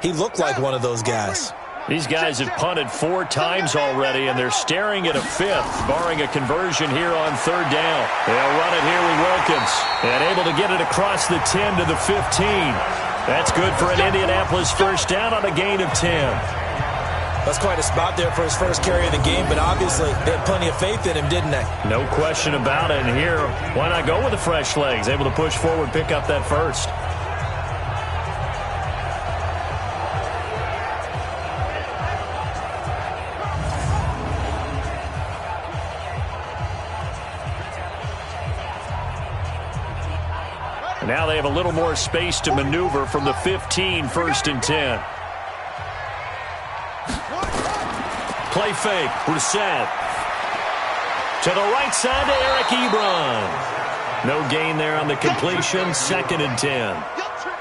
he looked like one of those guys. These guys have punted 4 times already, and they're staring at a 5th, barring a conversion here on 3rd down. They'll run it here with Wilkins, and able to get it across the 10 to the 15. That's good for an Indianapolis first down on a gain of 10. That's quite a spot there for his first carry of the game, but obviously they had plenty of faith in him, didn't they? No question about it. And here, why not go with the fresh legs? Able to push forward, pick up that first. Now they have a little more space to maneuver from the 15, 1st and 10. Play fake. Brissett. To the right side to Eric Ebron. No gain there on the completion. 2nd and 10.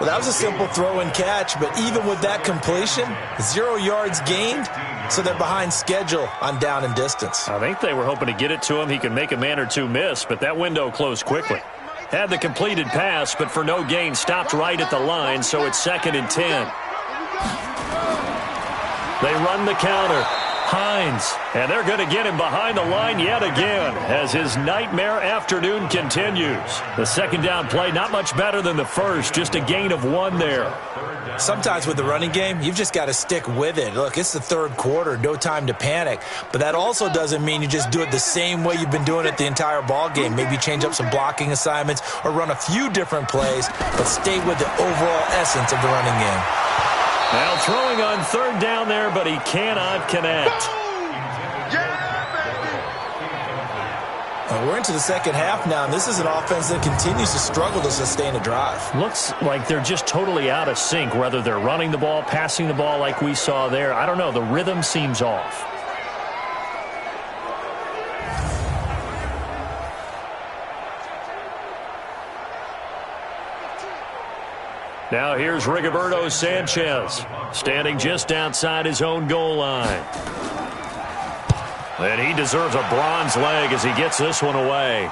Well, that was a simple throw and catch, but even with that completion, 0 yards gained, so they're behind schedule on down and distance. I think they were hoping to get it to him. He could make a man or two miss, but that window closed quickly. Had the completed pass, but for no gain, stopped right at the line, so it's 2nd and 10. They run the counter. Hines, and they're going to get him behind the line yet again as his nightmare afternoon continues. The 2nd down play, not much better than the first, just a gain of 1 there. Sometimes with the running game, you've just got to stick with it. Look, it's the 3rd quarter, no time to panic. But that also doesn't mean you just do it the same way you've been doing it the entire ball game. Maybe change up some blocking assignments or run a few different plays, but stay with the overall essence of the running game. Now throwing on 3rd down there, but he cannot connect. We're into the 2nd half now, and this is an offense that continues to struggle to sustain a drive. Looks like they're just totally out of sync, whether they're running the ball, passing the ball like we saw there. I don't know. The rhythm seems off. Now here's Rigoberto Sanchez, standing just outside his own goal line. And he deserves a bronze leg as he gets this one away.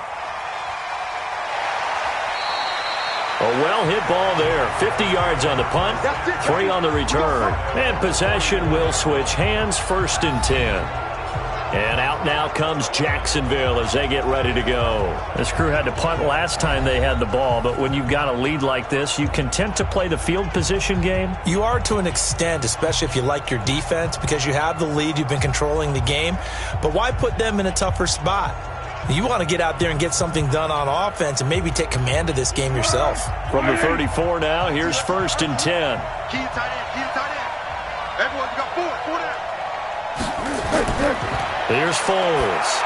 A well-hit ball there. 50 yards on the punt, 3 on the return. And possession will switch hands, 1st and 10. And out now comes Jacksonville as they get ready to go. This crew had to punt last time they had the ball, but when you've got a lead like this, you content to play the field position game? You are to an extent, especially if you like your defense, because you have the lead, you've been controlling the game. But why put them in a tougher spot? You want to get out there and get something done on offense and maybe take command of this game yourself. From the 34 now, here's 1st and 10. Key tight end. Everyone, you got 4 down. Here's Foles.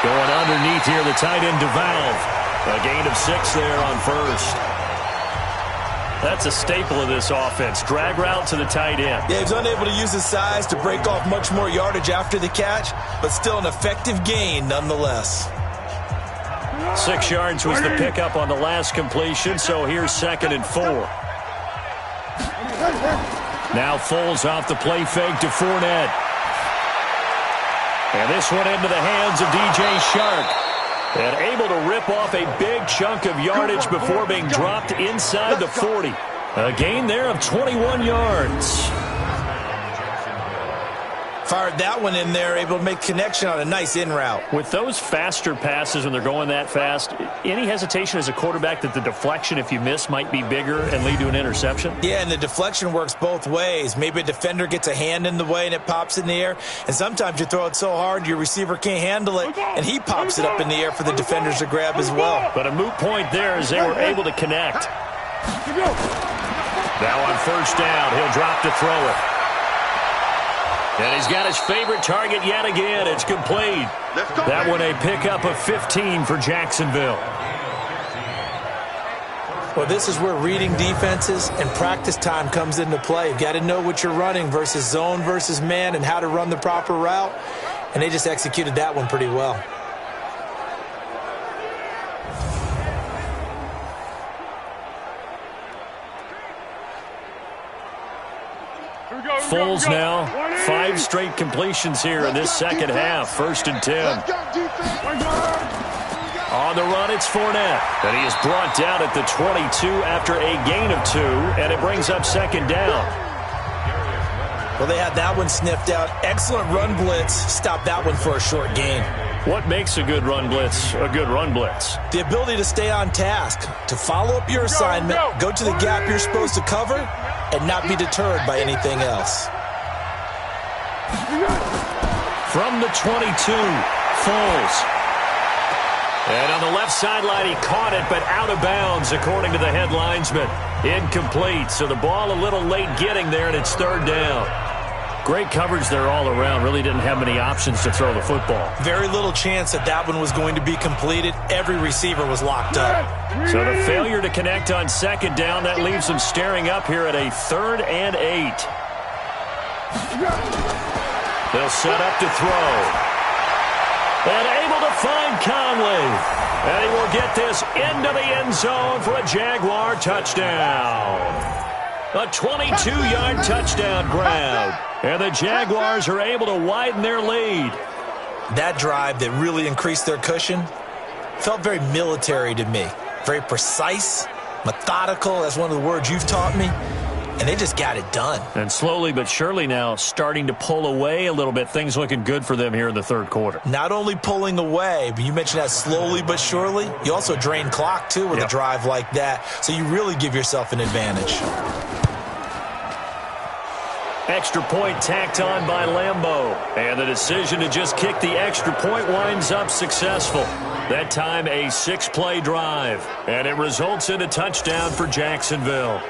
Going underneath here, the tight end DeValve. A gain of 6 there on 1st. That's a staple of this offense. Drag route to the tight end. Yeah, he's unable to use his size to break off much more yardage after the catch, but still an effective gain nonetheless. 6 yards was the pickup on the last completion, so here's 2nd and 4. Now Foles off the play fake to Fournette. And this one into the hands of DJ Shark. And able to rip off a big chunk of yardage before being dropped inside the 40. A gain there of 21 yards. Fired that one in there, able to make connection on a nice in route. With those faster passes when they're going that fast, any hesitation as a quarterback that the deflection, if you miss, might be bigger and lead to an interception? Yeah, and the deflection works both ways. Maybe a defender gets a hand in the way and it pops in the air, and sometimes you throw it so hard your receiver can't handle it, and he pops it up in the air for the defenders to grab as well. But a moot point there as they were able to connect. Now on 1st down, he'll drop to throw it. And he's got his favorite target yet again. It's complete. That one a pickup of 15 for Jacksonville. Well, this is where reading defenses and practice time comes into play. You've got to know what you're running versus zone versus man and how to run the proper route. And they just executed that one pretty well. Foles now, 5 straight completions here in this 2nd half. 1st and 10. On the run, it's Fournette. And he is brought down at the 22 after a gain of 2, and it brings up 2nd down. Well, they had that one sniffed out. Excellent run blitz. Stopped that one for a short gain. What makes a good run blitz a good run blitz? The ability to stay on task, to follow up your assignment, go to the gap you're supposed to cover, and not be deterred by anything else. From the 22, Foles. And on the left sideline, he caught it, but out of bounds, according to the head linesman. Incomplete, so the ball a little late getting there, and it's 3rd down. Great coverage there all around. Really didn't have many options to throw the football. Very little chance that that one was going to be completed. Every receiver was locked up. So the failure to connect on second down, that leaves them staring up here at a 3rd and 8. They'll set up to throw. And able to find Conley. And he will get this into the end zone for a Jaguar touchdown. A 22-yard touchdown grab. And the Jaguars are able to widen their lead. That drive that really increased their cushion felt very military to me. Very precise, methodical. That's one of the words you've taught me. And they just got it done. And slowly but surely now starting to pull away a little bit. Things looking good for them here in the third quarter. Not only pulling away, but you mentioned that slowly but surely. You also drain clock, too, with a drive like that. So you really give yourself an advantage. Extra point tacked on by Lambeau. And the decision to just kick the extra point winds up successful. That time a 6-play drive. And it results in a touchdown for Jacksonville.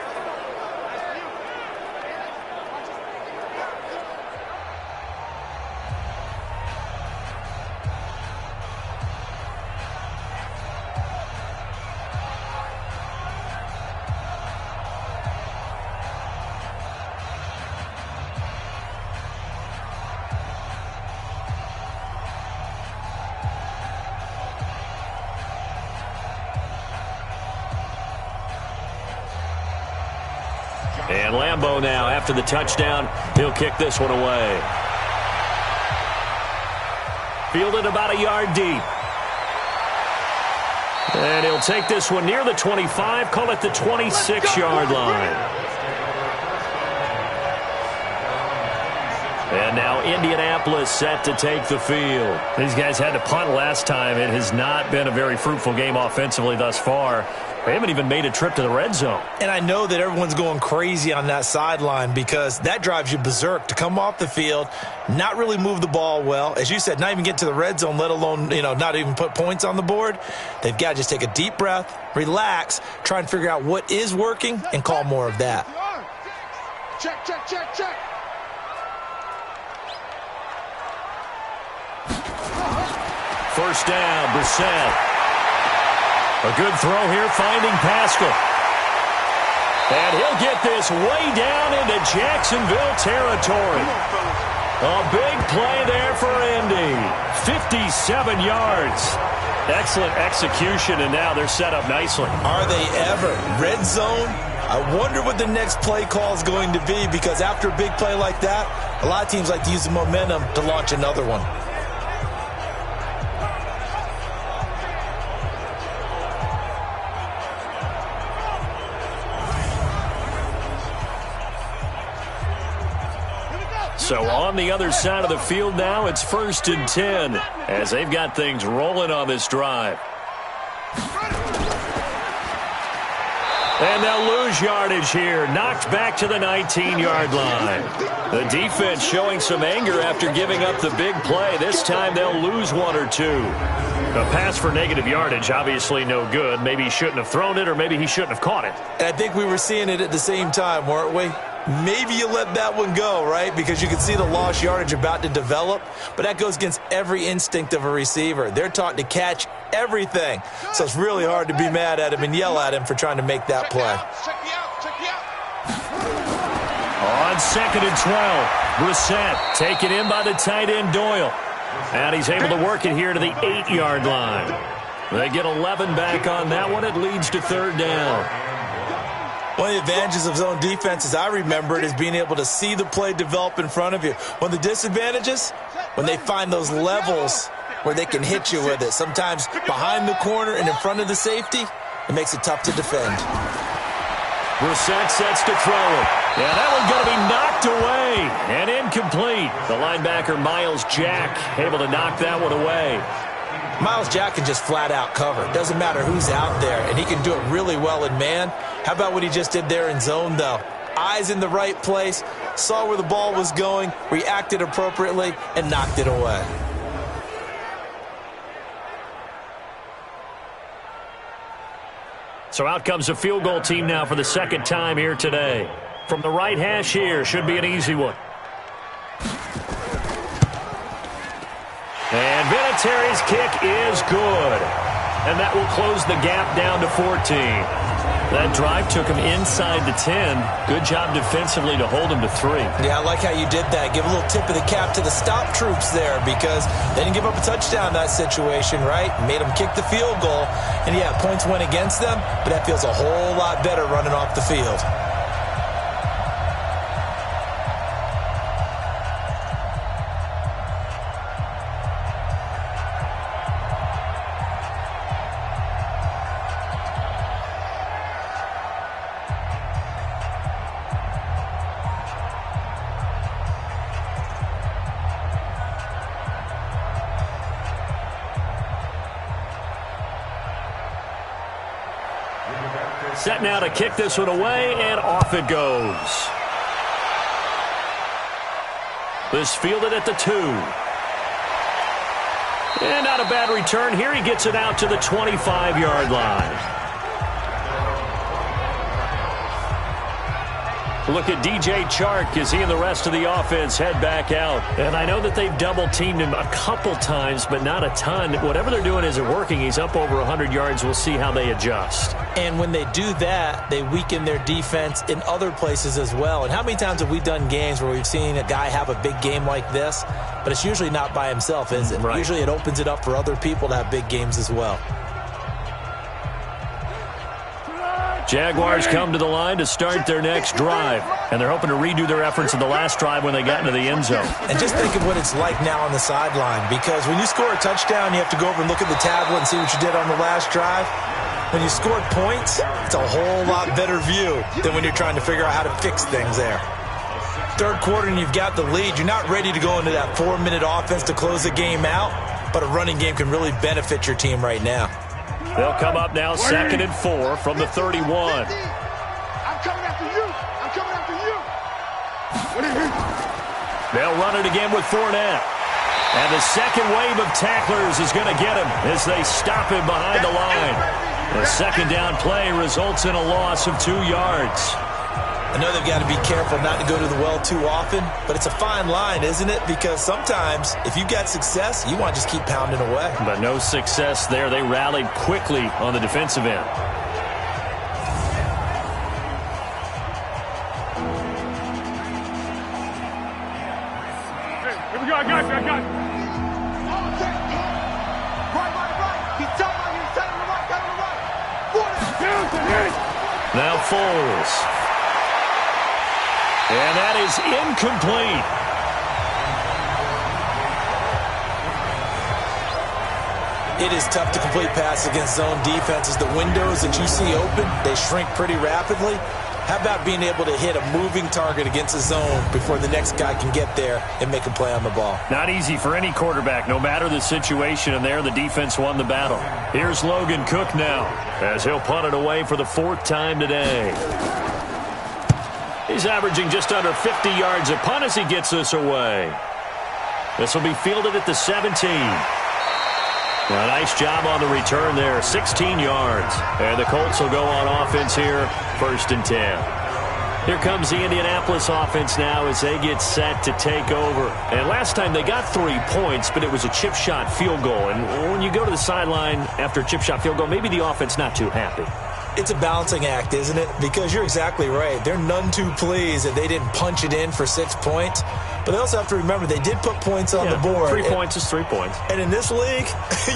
And Lambeau now, after the touchdown, he'll kick this one away. Fielded about a yard deep. And he'll take this one near the 25, call it the 26-yard line. And now Indianapolis set to take the field. These guys had to punt last time. It has not been a very fruitful game offensively thus far. They haven't even made a trip to the red zone. And I know that everyone's going crazy on that sideline because that drives you berserk to come off the field, not really move the ball well. As you said, not even get to the red zone, let alone, not even put points on the board. They've got to just take a deep breath, relax, try and figure out what is working, and call more of that. Check, check, check, check. First down, Brissett. A good throw here, finding Pascal. And he'll get this way down into Jacksonville territory. A big play there for Indy. 57 yards. Excellent execution, and now they're set up nicely. Are they ever? Red zone? I wonder what the next play call is going to be, because after a big play like that, a lot of teams like to use the momentum to launch another one. So on the other side of the field now, it's 1st and 10 as they've got things rolling on this drive. And they'll lose yardage here. Knocked back to the 19-yard line. The defense showing some anger after giving up the big play. This time they'll lose 1 or 2. A pass for negative yardage, obviously no good. Maybe he shouldn't have thrown it, or maybe he shouldn't have caught it. And I think we were seeing it at the same time, weren't we? Maybe you let that one go, right? Because you can see the lost yardage about to develop. But that goes against every instinct of a receiver. They're taught to catch everything. So it's really hard to be mad at him and yell at him for trying to make that play. On 2nd and 12, Brissett taken in by the tight end Doyle. And he's able to work it here to the 8-yard line. They get 11 back on that one. It leads to 3rd down. One of the advantages of zone defense, as I remember it, is being able to see the play develop in front of you. One of the disadvantages, when they find those levels where they can hit you with it. Sometimes behind the corner and in front of the safety, it makes it tough to defend. Brissett sets to throw it. Yeah, that one's going to be knocked away and incomplete. The linebacker, Miles Jack, able to knock that one away. Miles Jack can just flat out cover. It doesn't matter who's out there, and he can do it really well in man. How about what he just did there in zone, though? Eyes in the right place, saw where the ball was going, reacted appropriately, and knocked it away. So out comes a field goal team now for the 2nd time here today. From the right hash here, should be an easy one. Vinatieri's kick is good. And that will close the gap down to 14. That drive took him inside the 10. Good job defensively to hold him to 3. Yeah, I like how you did that. Give a little tip of the cap to the stop troops there because they didn't give up a touchdown in that situation, right? Made them kick the field goal. And, yeah, points went against them, but that feels a whole lot better running off the field. Set now to kick this one away, and off it goes. This fielded at the 2. And not a bad return here. He gets it out to the 25-yard line. Look at DJ Chark as he and the rest of the offense head back out. And I know that they've double-teamed him a couple times, but not a ton. Whatever they're doing isn't working. He's up over 100 yards. We'll see how they adjust. And when they do that, they weaken their defense in other places as well. And how many times have we done games where we've seen a guy have a big game like this, but it's usually not by himself, is it? Right. Usually it opens it up for other people to have big games as well. Jaguars come to the line to start their next drive, and they're hoping to redo their efforts in the last drive when they got into the end zone. And just think of what it's like now on the sideline, because when you score a touchdown, you have to go over and look at the tablet and see what you did on the last drive. When you scored points, it's a whole lot better view than when you're trying to figure out how to fix things there. Third quarter and you've got the lead. You're not ready to go into that 4-minute offense to close the game out, but a running game can really benefit your team right now. They'll come up now 2nd and 4 from the 31. I'm coming after you. I'm coming after you. They'll run it again with Fournette. And the second wave of tacklers is going to get him as they stop him behind the line. The second down play results in a loss of 2 yards. I know they've got to be careful not to go to the well too often, but it's a fine line, isn't it? Because sometimes if you've got success, you want to just keep pounding away. But no success there. They rallied quickly on the defensive end. Hey, here we go. I got you. I got you. Right. He's telling you. Tell him to right. Tell him to right. Now Foles. And that is incomplete. It is tough to complete passes against zone defenses. The windows that you see open, they shrink pretty rapidly. How about being able to hit a moving target against a zone before the next guy can get there and make a play on the ball? Not easy for any quarterback, no matter the situation, and there the defense won the battle. Here's Logan Cook now as he'll punt it away for the 4th time today. He's averaging just under 50 yards a punt as he gets this away. This will be fielded at the 17. A nice job on the return there, 16 yards. And the Colts will go on offense here, 1st and 10. Here comes the Indianapolis offense now as they get set to take over. And last time they got 3 points, but it was a chip shot field goal. And when you go to the sideline after a chip shot field goal, maybe the offense not too happy. It's a balancing act, isn't it? Because you're exactly right. They're none too pleased that they didn't punch it in for 6 points. But they also have to remember they did put points on the board. 3 points is 3 points. And in this league,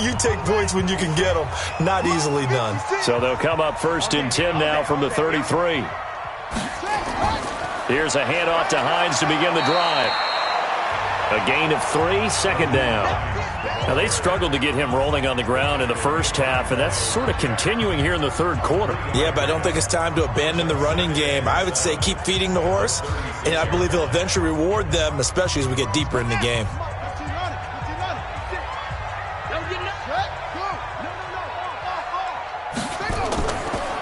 you take points when you can get them. Not easily done. So they'll come up 1st and 10 now from the 33. Here's a handoff to Hines to begin the drive. A gain of 3, 2nd down. Now, they struggled to get him rolling on the ground in the first half, and that's sort of continuing here in the 3rd quarter. Yeah, but I don't think it's time to abandon the running game. I would say keep feeding the horse, and I believe he'll eventually reward them, especially as we get deeper in the game.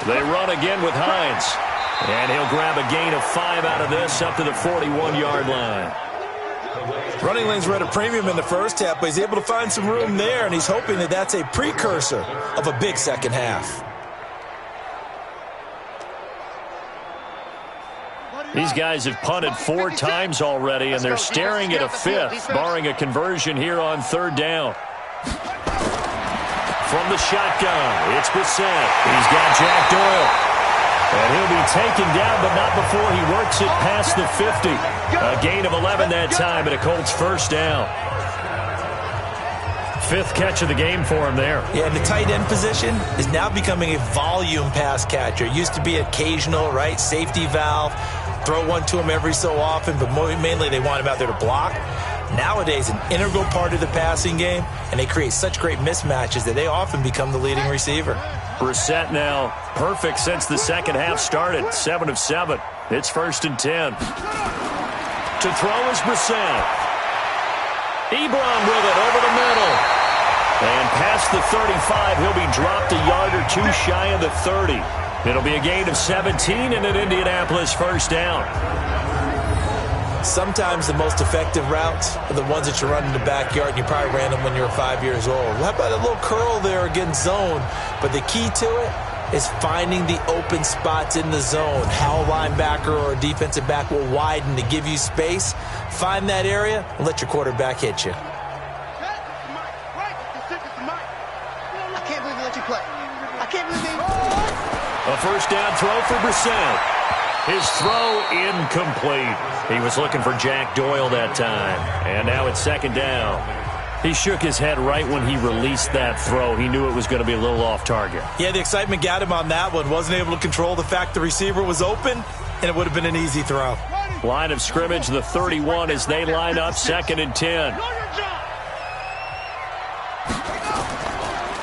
They run again with Hines, and he'll grab a gain of 5 out of this up to the 41-yard line. Running lanes were at a premium in the first half, but he's able to find some room there, and he's hoping that that's a precursor of a big second half. These guys have punted 4 times already, and they're staring at a 5th, barring a conversion here on 3rd down. From the shotgun, it's Brissett. He's got Jack Doyle. And he'll be taken down, but not before he works it past the 50. A gain of 11 that time, and a Colts first down. 5th catch of the game for him there. Yeah, and the tight end position is now becoming a volume pass catcher. It used to be occasional, right? Safety valve. Throw one to him every so often, but mainly they want him out there to block. Nowadays, an integral part of the passing game, and they create such great mismatches that they often become the leading receiver. Brissett now perfect since the second half started. 7 of 7. It's 1st and 10. To throw is Brissett. Ebron with it over the middle. And past the 35, he'll be dropped a yard or two shy of the 30. It'll be a gain of 17 and an Indianapolis first down. Sometimes the most effective routes are the ones that you run in the backyard, and you probably ran them when you were 5 years old. How about a little curl there against zone? But the key to it is finding the open spots in the zone. How a linebacker or a defensive back will widen to give you space. Find that area and let your quarterback hit you. I can't believe they let you play. I can't believe they... A first down throw for Brissett. His throw incomplete. He was looking for Jack Doyle that time. And now it's 2nd down. He shook his head right when he released that throw. He knew it was going to be a little off target. Yeah, the excitement got him on that one. Wasn't able to control the fact the receiver was open, and it would have been an easy throw. Line of scrimmage, the 31 as they line up 2nd and 10.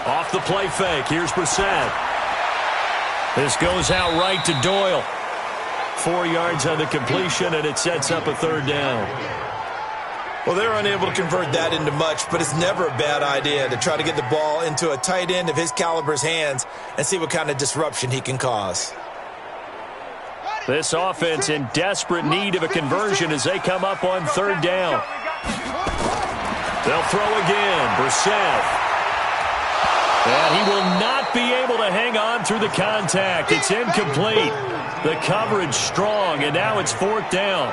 Off the play fake. Here's Brissett. This goes out right to Doyle. 4 yards on the completion, and it sets up a 3rd down. Well, they're unable to convert that into much, but it's never a bad idea to try to get the ball into a tight end of his caliber's hands and see what kind of disruption he can cause. This offense in desperate need of a conversion as they come up on 3rd down. They'll throw again. Brissett. And he will not be able to hang on through the contact. It's incomplete. The coverage strong, and now it's 4th down.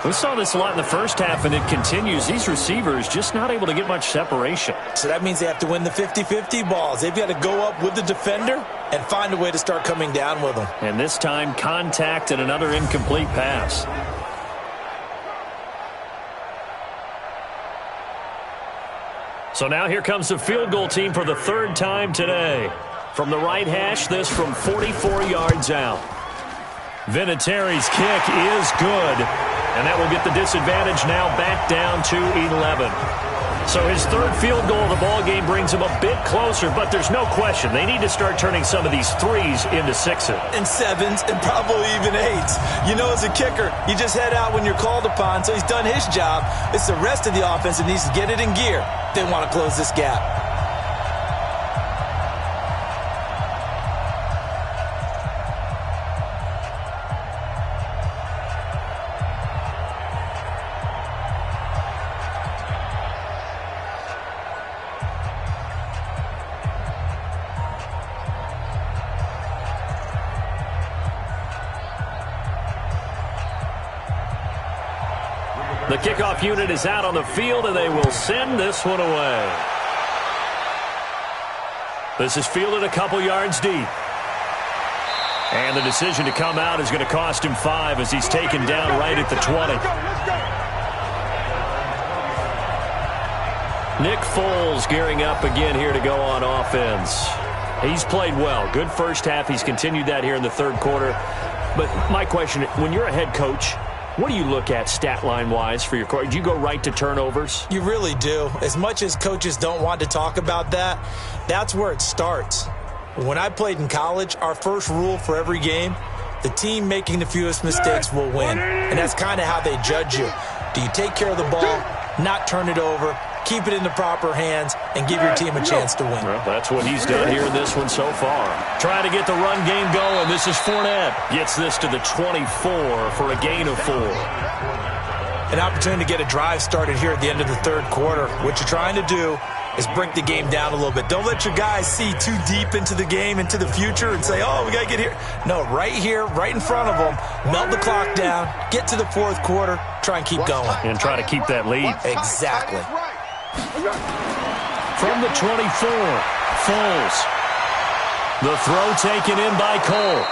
We saw this a lot in the first half, and it continues. These receivers just not able to get much separation. So that means they have to win the 50-50 balls. They've got to go up with the defender and find a way to start coming down with them. And this time, contact and another incomplete pass. So now here comes the field goal team for the 3rd time today. From the right hash, this from 44 yards out. Vinatieri's kick is good, and that will get the disadvantage now back down to 11. So his 3rd field goal of the ball game brings him a bit closer, but there's no question they need to start turning some of these 3s into 6s. And 7s, and probably even 8s. You know, as a kicker, you just head out when you're called upon, so he's done his job. It's the rest of the offense that needs to get it in gear. They want to close this gap. The kickoff unit is out on the field, and they will send this one away. This is fielded a couple yards deep. And the decision to come out is going to cost him 5 as he's taken down right at the 20. Nick Foles gearing up again here to go on offense. He's played well. Good first half. He's continued that here in the 3rd quarter. But my question, when you're a head coach, what do you look at stat line-wise for your coach? Do you go right to turnovers? You really do. As much as coaches don't want to talk about that, that's where it starts. When I played in college, our first rule for every game, the team making the fewest mistakes will win. And that's kind of how they judge you. Do you take care of the ball, not turn it over, keep it in the proper hands, and give your team a chance to win? Well, that's what he's done here in this one so far. Trying to get the run game going. This is Fournette. Gets this to the 24 for a gain of 4. An opportunity to get a drive started here at the end of the 3rd quarter. What you're trying to do is break the game down a little bit. Don't let your guys see too deep into the game, into the future, and say, oh, we got to get here. No, right here, right in front of them, melt the clock down, get to the 4th quarter, try and keep going. And try to keep that lead. Exactly. from the 24. Foles. The throw taken in by Cole.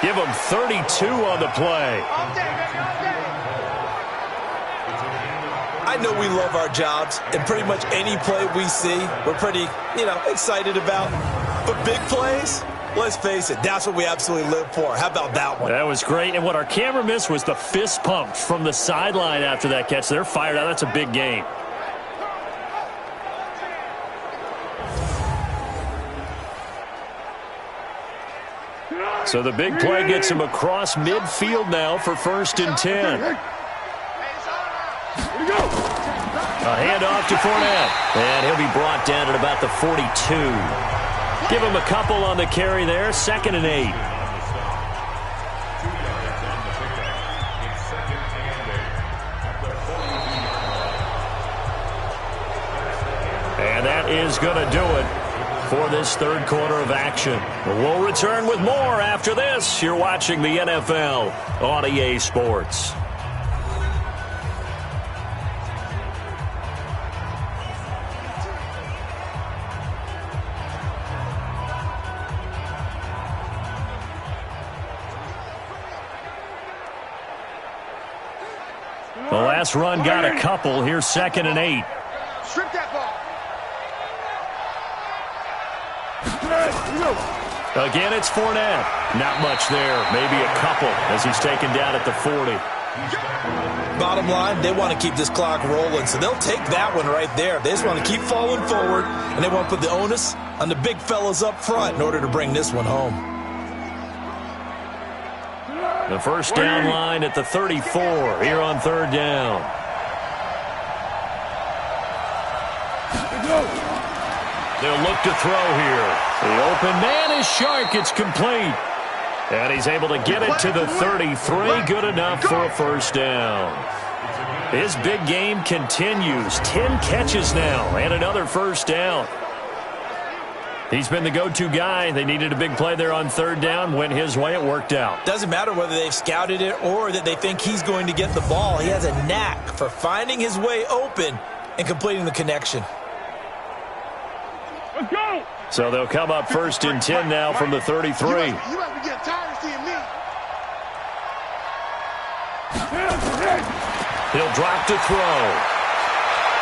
Give him 32 on the play. I know we love our jobs, and pretty much any play we see, we're pretty, excited about. But big plays, let's face it, that's what we absolutely live for. How about that one? That was great, and what our camera missed was the fist pump from the sideline after that catch. They're fired out. That's a big game. So the big play gets him across midfield now for 1st and 10. A handoff to Fournette. And he'll be brought down at about the 42. Give him a couple on the carry there. 2nd and 8. And that is going to do it for this third quarter of action. We'll return with more after this. You're watching the NFL on EA Sports. The last run got a couple. Here's 2nd and 8. Strip that ball. Again, it's Fournette. Not much there. Maybe a couple as he's taken down at the 40. Bottom line, they want to keep this clock rolling, so they'll take that one right there. They just want to keep falling forward, and they want to put the onus on the big fellas up front in order to bring this one home. The first down line at the 34 here on 3rd down. They'll look to throw here. The open man is Shark. It's complete. And he's able to get it to the 33. Good enough for a 1st down. His big game continues. 10 catches now and another 1st down. He's been the go-to guy. They needed a big play there on 3rd down. Went his way. It worked out. Doesn't matter whether they've scouted it or that they think he's going to get the ball. He has a knack for finding his way open and completing the connection. Let's go. So they'll come up 1st and 10 now from the 33. You might be getting tired of seeing me. He'll drop to throw.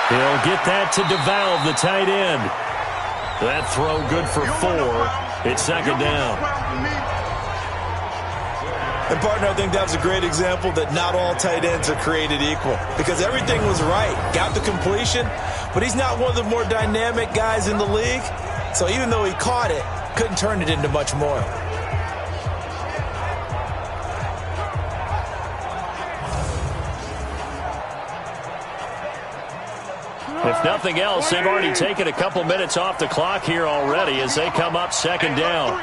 He'll get that to DeValve, the tight end. That throw good for 4. It's 2nd down. And, partner, I think that was a great example that not all tight ends are created equal because everything was right. Got the completion, but he's not one of the more dynamic guys in the league. So even though he caught it, couldn't turn it into much more. If nothing else, they've already taken a couple minutes off the clock here already as they come up 2nd down.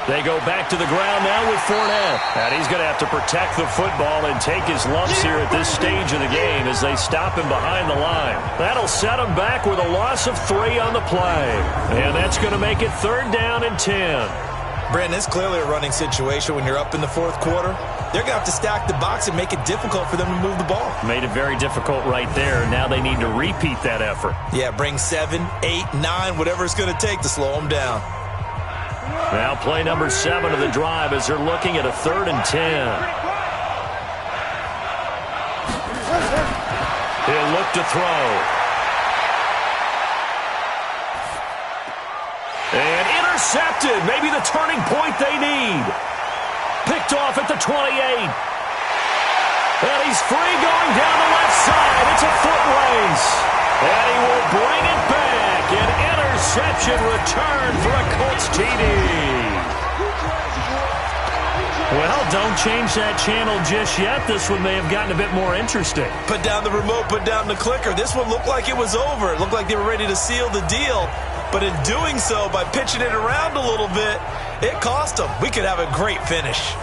They go back to the ground now with Fournette. And he's going to have to protect the football and take his lumps here at this stage of the game as they stop him behind the line. That'll set him back with a loss of 3 on the play. And that's going to make it 3rd down and 10. Brandon, it's clearly a running situation when you're up in the 4th quarter. They're going to have to stack the box and make it difficult for them to move the ball. Made it very difficult right there. Now they need to repeat that effort. Yeah, bring 7, 8, 9, whatever it's going to take to slow them down. Now play number 7 of the drive as they're looking at a 3rd and 10. He'll look to throw. And intercepted. Maybe the turning point they need. Picked off at the 28. And he's free going down the left side. It's a foot race. And he will bring it back. An interception return for a Colts TD. Well, don't change that channel just yet. This one may have gotten a bit more interesting. Put down the remote, put down the clicker. This one looked like it was over. It looked like they were ready to seal the deal. But in doing so, by pitching it around a little bit, it cost them. We could have a great finish.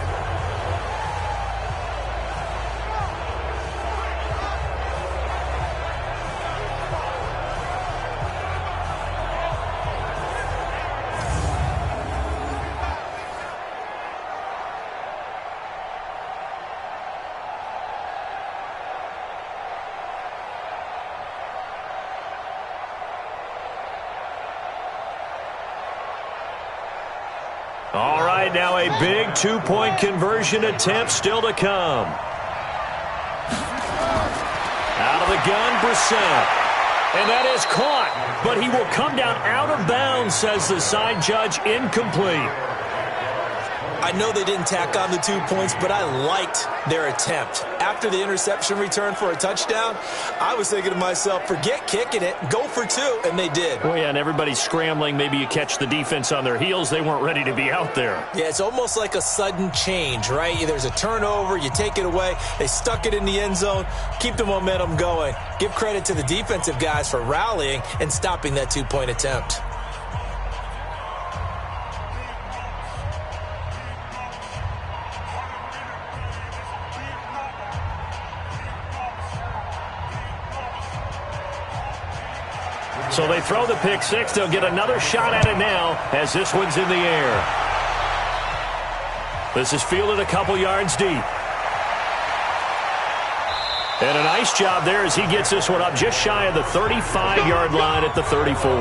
All right, now a big two-point conversion attempt still to come. Out of the gun, Brissett. And that is caught, but he will come down out of bounds, says the side judge, incomplete. I know they didn't tack on the 2 points, but I liked their attempt. After the interception return for a touchdown, I was thinking to myself, forget kicking it, go for 2, and they did. Oh, yeah, and everybody's scrambling. Maybe you catch the defense on their heels. They weren't ready to be out there. Yeah, it's almost like a sudden change, right? There's a turnover, you take it away, they stuck it in the end zone, keep the momentum going. Give credit to the defensive guys for rallying and stopping that 2-point attempt. So they throw the pick six. They'll get another shot at it now as this one's in the air. This is fielded a couple yards deep. And a nice job there as he gets this one up just shy of the 35-yard line at the 34.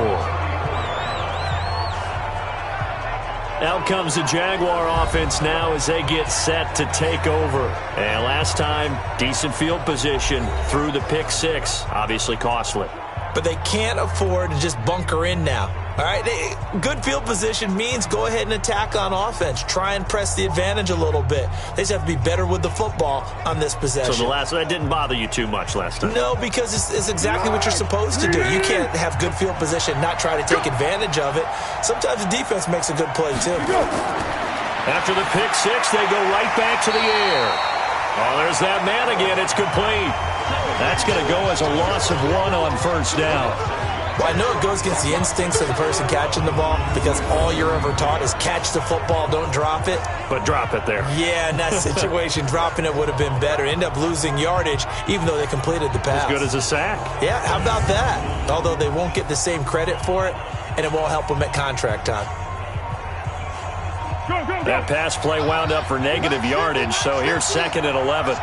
Out comes the Jaguar offense now as they get set to take over. And last time, decent field position through the pick six. Obviously costly. But they can't afford to just bunker in now. All right, good field position means go ahead and attack on offense. Try and press the advantage a little bit. They just have to be better with the football on this possession. So that didn't bother you too much last time? No, because it's exactly what you're supposed to do. You can't have good field position, not try to take advantage of it. Sometimes the defense makes a good play, too. After the pick six, they go right back to the air. Oh, there's that man again. It's complete. That's going to go as a loss of 1 on first down. Well, I know it goes against the instincts of the person catching the ball because all you're ever taught is catch the football, don't drop it. But drop it there. Yeah, in that situation, dropping it would have been better. End up losing yardage even though they completed the pass. As good as a sack. Yeah, how about that? Although they won't get the same credit for it, and it won't help them at contract time. That pass play wound up for negative yardage, so here's 2nd and 11.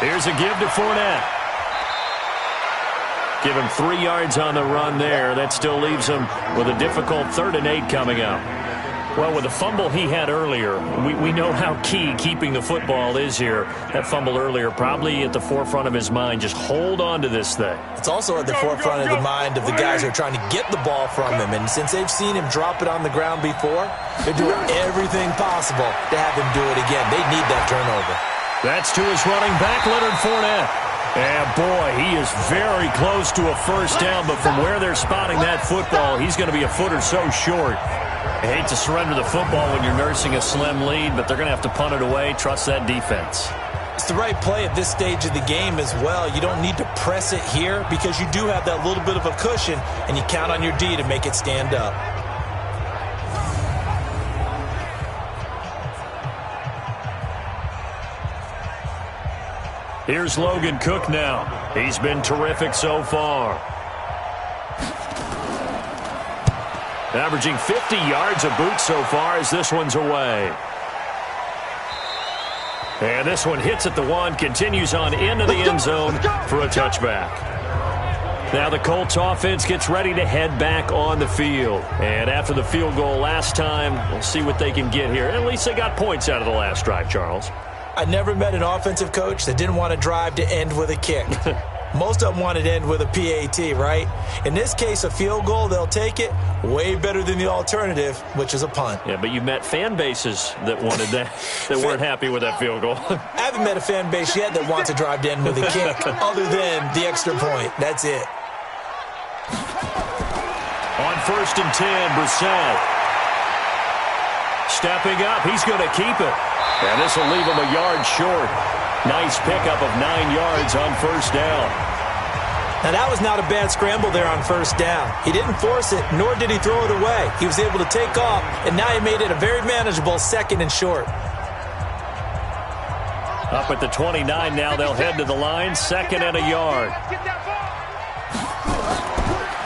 Here's a give to Fournette. Give him 3 yards on the run there. That still leaves him with a difficult 3rd and 8 coming up. Well, with the fumble he had earlier, we know how key keeping the football is here. That fumble earlier probably at the forefront of his mind. Just hold on to this thing. It's also at the forefront of the mind of the guys who are trying to get the ball from him. And since they've seen him drop it on the ground before, they're doing everything possible to have him do it again. They need that turnover. That's to his running back, Leonard Fournette. And, boy, he is very close to a first down, but from where they're spotting that football, he's going to be a foot or so short. I hate to surrender the football when you're nursing a slim lead, but they're going to have to punt it away. Trust that defense. It's the right play at this stage of the game as well. You don't need to press it here because you do have that little bit of a cushion, and you count on your D to make it stand up. Here's Logan Cook now. He's been terrific so far. Averaging 50 yards a boot so far as this one's away. And this one hits at the 1, continues on into the end zone for a touchback. Now the Colts offense gets ready to head back on the field. And after the field goal last time, we'll see what they can get here. At least they got points out of the last drive, Charles. I never met an offensive coach that didn't want to drive to end with a kick. Most of them wanted to end with a PAT, right? In this case, a field goal, they'll take it. Way better than the alternative, which is a punt. Yeah, but you met fan bases that wanted that, that weren't happy with that field goal. I haven't met a fan base yet that wants to drive to end with a kick other than the extra point. That's it. On 1st and 10, Brissett. Stepping up, he's going to keep it. And this will leave him a yard short. Nice pickup of 9 yards on first down. Now, that was not a bad scramble there on first down. He didn't force it, nor did he throw it away. He was able to take off, and now he made it a very manageable 2nd and short. Up at the 29 now, they'll head to the line, 2nd and a yard.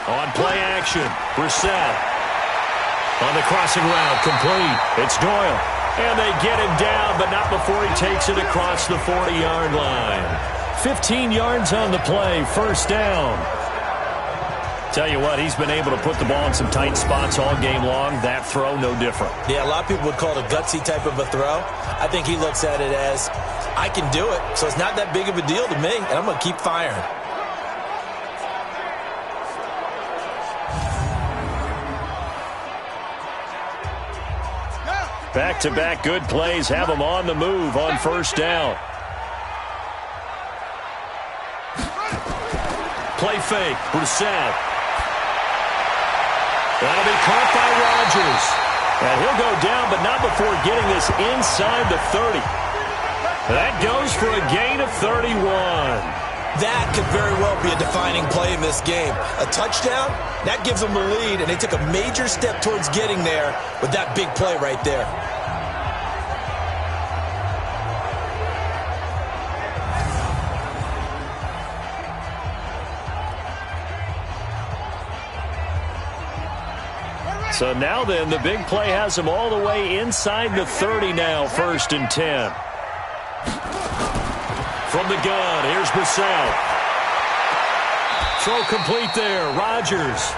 On play action, Brissett. On the crossing route, complete. It's Doyle. And they get him down, but not before he takes it across the 40-yard line. 15 yards on the play, first down. Tell you what, he's been able to put the ball in some tight spots all game long. That throw, no different. Yeah, a lot of people would call it a gutsy type of a throw. I think he looks at it as, I can do it, so it's not that big of a deal to me, and I'm going to keep firing. Back-to-back good plays have him on the move on first down. Play fake, Brissett. That'll be caught by Rodgers. And he'll go down, but not before getting this inside the 30. That goes for a gain of 31. That could very well be a defining play in this game. A touchdown, that gives them the lead, and they took a major step towards getting there with that big play right there. So now then, the big play has him all the way inside the 30 now, 1st and 10. From the gun, here's Brissett. Throw complete there, Rodgers.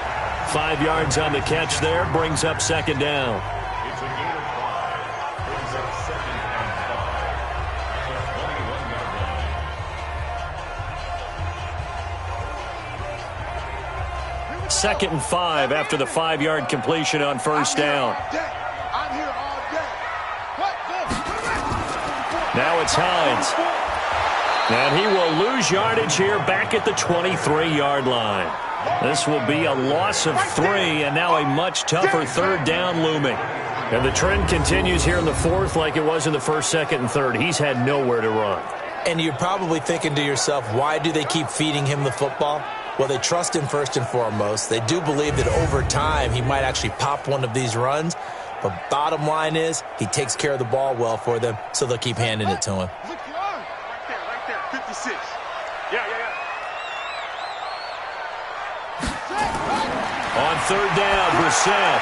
5 yards on the catch there, brings up 2nd down. It's a gain of 5. Brings up 2nd and 5. At the 21-yard line. 2nd and 5 after the 5-yard completion on first down. I'm here all day. Now it's Hines. And he will lose yardage here back at the 23-yard line. This will be a loss of 3, and now a much tougher 3rd down looming. And the trend continues here in the 4th like it was in the 1st, 2nd, and 3rd. He's had nowhere to run. And you're probably thinking to yourself, why do they keep feeding him the football? Well, they trust him first and foremost. They do believe that over time he might actually pop one of these runs. But bottom line is he takes care of the ball well for them, so they'll keep handing it to him. Right there, 56. Yeah. On 3rd down, Brissett.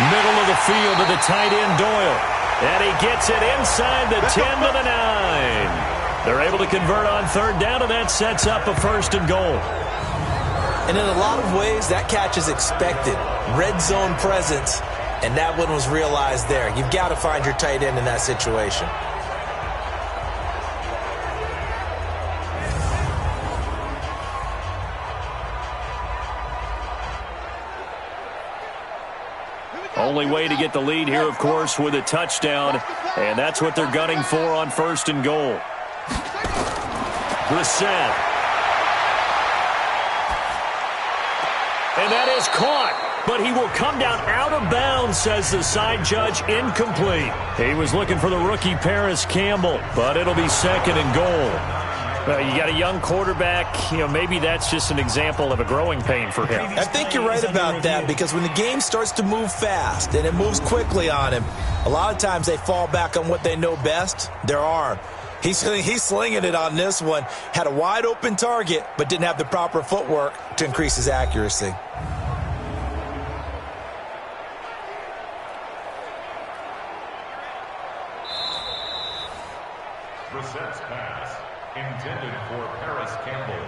Middle of the field to the tight end, Doyle. And he gets it inside the 10 to the 9. They're able to convert on 3rd down, and that sets up a 1st and goal. And in a lot of ways, that catch is expected. Red zone presence, and that one was realized there. You've got to find your tight end in that situation. Only way to get the lead here, of course, with a touchdown, and that's what they're gunning for on 1st and goal. Brissett. And that is caught, but he will come down out of bounds, says the side judge, incomplete. He was looking for the rookie Paris Campbell, but it'll be 2nd and goal. You got a young quarterback, maybe that's just an example of a growing pain for him. I think you're right about that, because when the game starts to move fast and it moves quickly on him, a lot of times they fall back on what they know best, their arm. He's slinging it on this one. Had a wide open target, but didn't have the proper footwork to increase his accuracy. Brissett's pass, intended for Paris Campbell,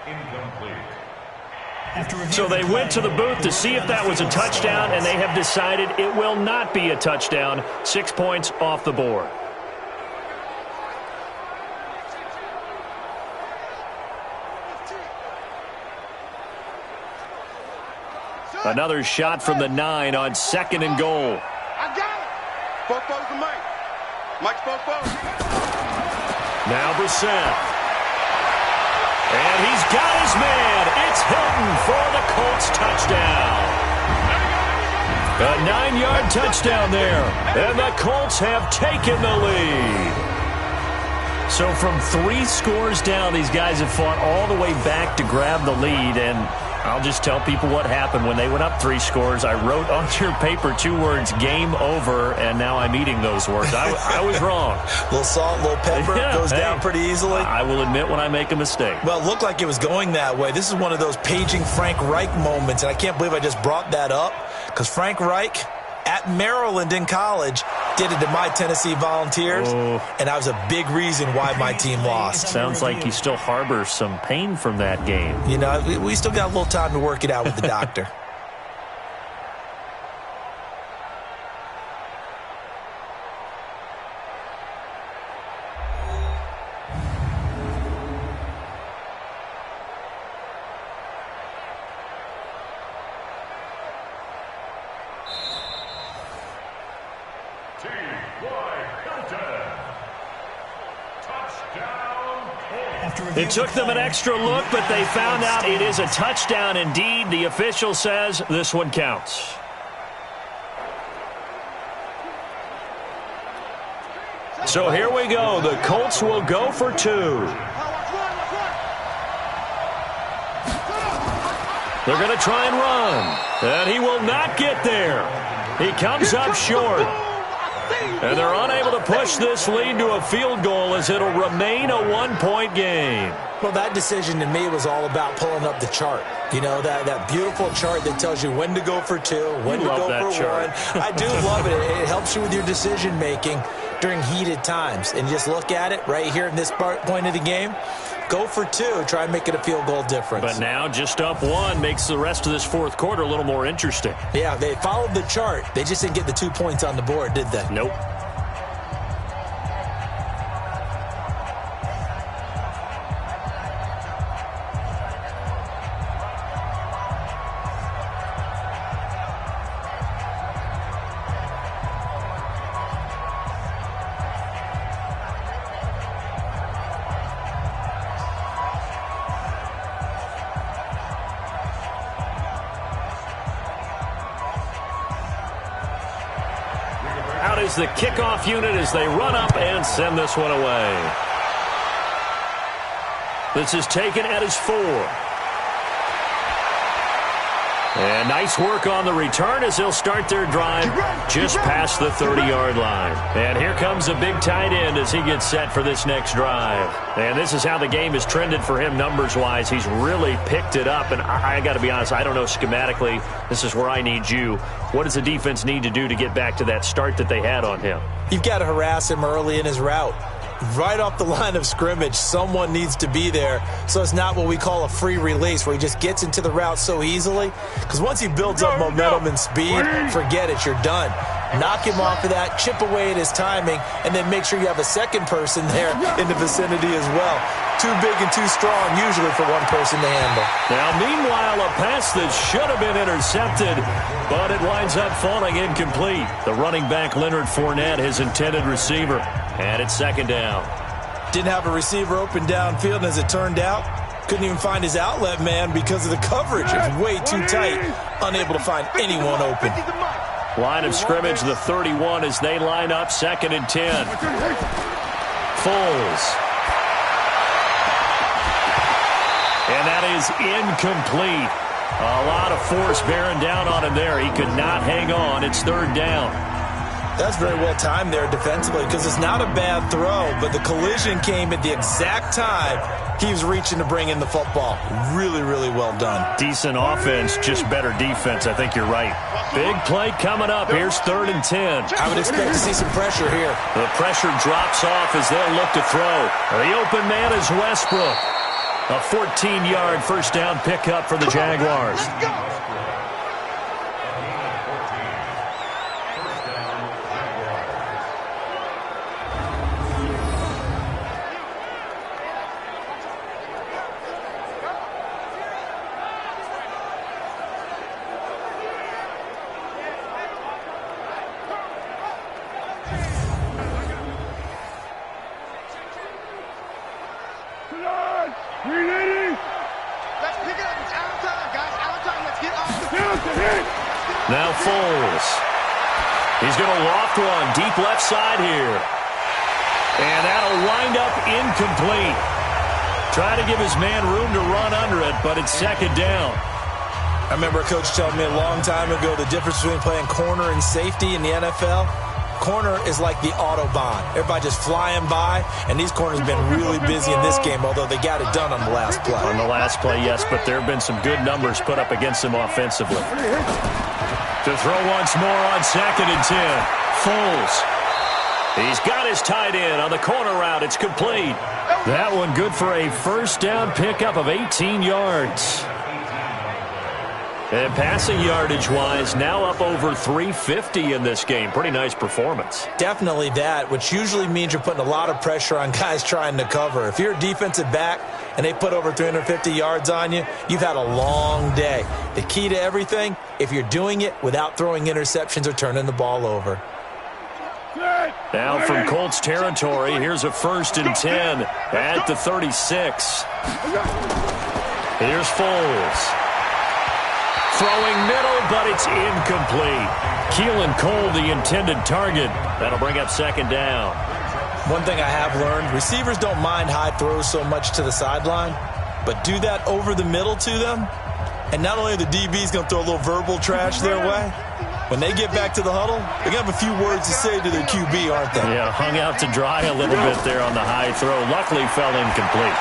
incomplete. So they went to the booth to see if that was a touchdown, and they have decided it will not be a touchdown. 6 points off the board. Another shot from the 9 on 2nd and goal. I got it. Fofo's the Mike. Mike's Fofo. Now Brissett. And he's got his man. It's Hilton for the Colts touchdown. A 9-yard touchdown there. And the Colts have taken the lead. So from 3 scores down, these guys have fought all the way back to grab the lead. And I'll just tell people what happened when they went up 3 scores. I wrote on your paper 2 words, game over, and now I'm eating those words. I was wrong. A little salt, a little pepper, goes down pretty easily. I will admit when I make a mistake. Well, it looked like it was going that way. This is one of those paging Frank Reich moments, and I can't believe I just brought that up, because Frank Reich at Maryland in college Did it to my Tennessee Volunteers, and that was a big reason why my team lost. Sounds like he still harbors some pain from that game. You know, we still got a little time to work it out with the doctor. It took them an extra look, but they found out it is a touchdown indeed. The official says this one counts. So here we go. The Colts will go for 2. They're going to try and run, and he will not get there. He comes up short. And they're unable to push this lead to a field goal as it'll remain a 1-point game. Well, that decision to me was all about pulling up the chart. You know, that beautiful chart that tells you when to go for 2, when to go for chart. 1. I do love it. It helps you with your decision-making during heated times. And just look at it right here in this point of the game. Go for 2. Try and make it a field goal difference. But now just up 1 makes the rest of this fourth quarter a little more interesting. Yeah, they followed the chart. They just didn't get the 2 points on the board, did they? Nope. Out is the kickoff unit as they run up and send this one away. This is taken at his 4. And nice work on the return as they'll start their drive just past the 30-yard line. And here comes a big tight end as he gets set for this next drive. And this is how the game has trended for him numbers-wise. He's really picked it up. And I got to be honest, I don't know schematically. This is where I need you. What does the defense need to do to get back to that start that they had on him? You've got to harass him early in his route. Right off the line of scrimmage, someone needs to be there. So it's not what we call a free release where he just gets into the route so easily. Because once he builds up momentum and speed, forget it, you're done. Knock him off of that, chip away at his timing, and then make sure you have a second person there in the vicinity as well. Too big and too strong usually for one person to handle. Now, meanwhile, a pass that should have been intercepted, but it winds up falling incomplete. The running back, Leonard Fournette, his intended receiver. And it's second down. Didn't have a receiver open downfield, and as it turned out, couldn't even find his outlet man because of the coverage. It's way too tight, unable to find anyone open. Line of scrimmage, the 31 as they line up, 2nd and 10. Foles. And that is incomplete. A lot of force bearing down on him there. He could not hang on. It's 3rd down. That's very well timed there defensively because it's not a bad throw, but the collision came at the exact time he was reaching to bring in the football. Really, really well done. Decent offense, just better defense. I think you're right. Big play coming up. Here's 3rd and 10. I would expect to see some pressure here. The pressure drops off as they'll look to throw. The open man is Westbrook. A 14-yard first down pickup for the Jaguars. Now Foles. He's going to loft one deep left side here. And that'll wind up incomplete. Try to give his man room to run under it, but it's 2nd down. I remember a coach telling me a long time ago the difference between playing corner and safety in the NFL. Corner is like the Autobahn. Everybody just flying by, and these corners have been really busy in this game, although they got it done on the last play. On the last play, yes, but there have been some good numbers put up against them offensively. To throw once more on 2nd and 10. Foles He's got his tight end on the corner route. It's complete. That one good for a first down pickup of 18 yards. And passing yardage-wise, now up over 350 in this game. Pretty nice performance. Definitely that, which usually means you're putting a lot of pressure on guys trying to cover. If you're a defensive back and they put over 350 yards on you, you've had a long day. The key to everything, if you're doing it without throwing interceptions or turning the ball over. Now from Colts territory, here's a 1st and 10 at the 36. Here's Foles. Throwing middle, but it's incomplete. Keelan Cole, the intended target. That'll bring up 2nd down. One thing I have learned, receivers don't mind high throws so much to the sideline, but do that over the middle to them, and not only are the DBs going to throw a little verbal trash their way, when they get back to the huddle, they're going to have a few words to say to their QB, aren't they? Yeah, hung out to dry a little bit there on the high throw. Luckily fell incomplete.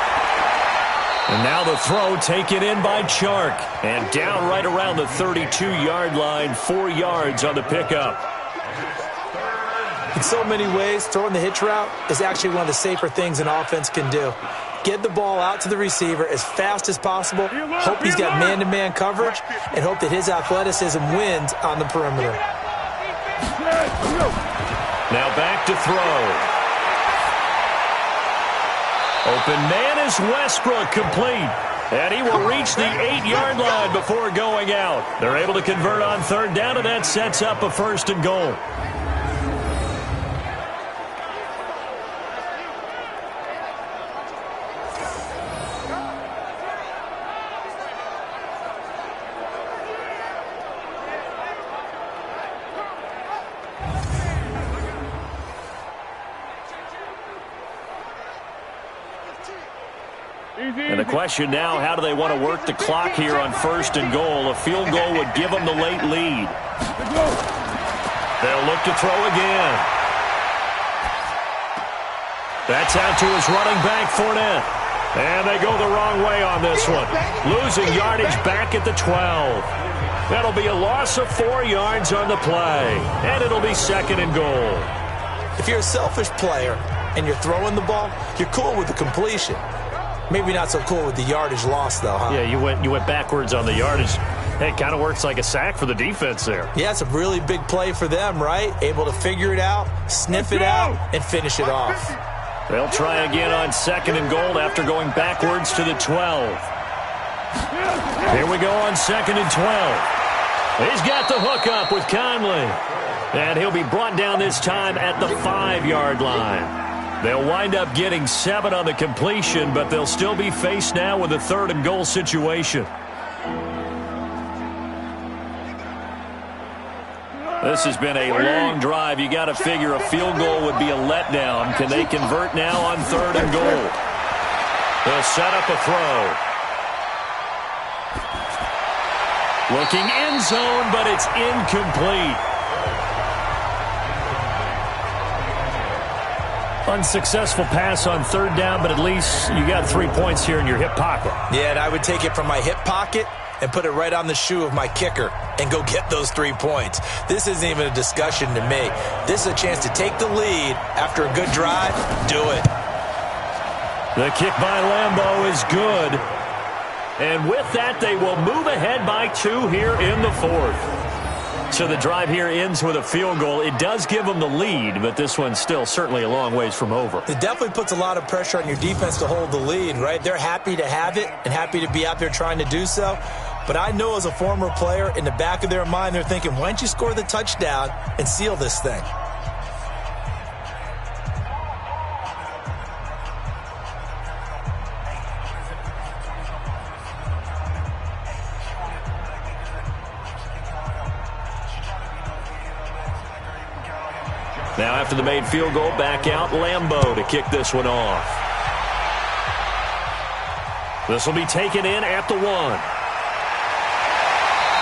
And now the throw taken in by Chark. And down right around the 32-yard line, 4 yards on the pickup. In so many ways, throwing the hitch route is actually one of the safer things an offense can do. Get the ball out to the receiver as fast as possible, hope he's got man-to-man coverage, and hope that his athleticism wins on the perimeter. Now back to throw. Open man is Westbrook, complete. And he will reach the 8-yard line before going out. They're able to convert on 3rd down, and that sets up a 1st and goal. And the question now, how do they want to work the clock here on 1st and goal? A field goal would give them the late lead. They'll look to throw again. That's out to his running back, Fournette. And they go the wrong way on this one. Losing yardage back at the 12. That'll be a loss of 4 yards on the play. And it'll be 2nd and goal. If you're a selfish player and you're throwing the ball, you're cool with the completion. Maybe not so cool with the yardage loss, though, huh? Yeah, you went backwards on the yardage. It kind of works like a sack for the defense there. Yeah, it's a really big play for them, right? Able to figure it out, sniff it out, and finish it off. They'll try again on 2nd and goal after going backwards to the 12. Here we go on 2nd and 12. He's got the hook up with Conley. And he'll be brought down this time at the 5-yard line. They'll wind up getting 7 on the completion, but they'll still be faced now with a 3rd and goal situation. This has been a long drive. You got to figure a field goal would be a letdown. Can they convert now on 3rd and goal? They'll set up a throw. Looking end zone, but it's incomplete. Unsuccessful pass on 3rd down, but at least you got 3 points here in your hip pocket. Yeah, and I would take it from my hip pocket and put it right on the shoe of my kicker and go get those 3 points. This isn't even a discussion to me. This is a chance to take the lead after a good drive. Do it. The kick by Lambeau is good. And with that, they will move ahead by 2 here in the 4th. So the drive here ends with a field goal. It does give them the lead, but this one's still certainly a long ways from over. It definitely puts a lot of pressure on your defense to hold the lead, right? They're happy to have it and happy to be out there trying to do so. But I know as a former player, in the back of their mind, they're thinking, why don't you score the touchdown and seal this thing? Now after the made field goal, back out Lambeau to kick this one off. This will be taken in at the 1.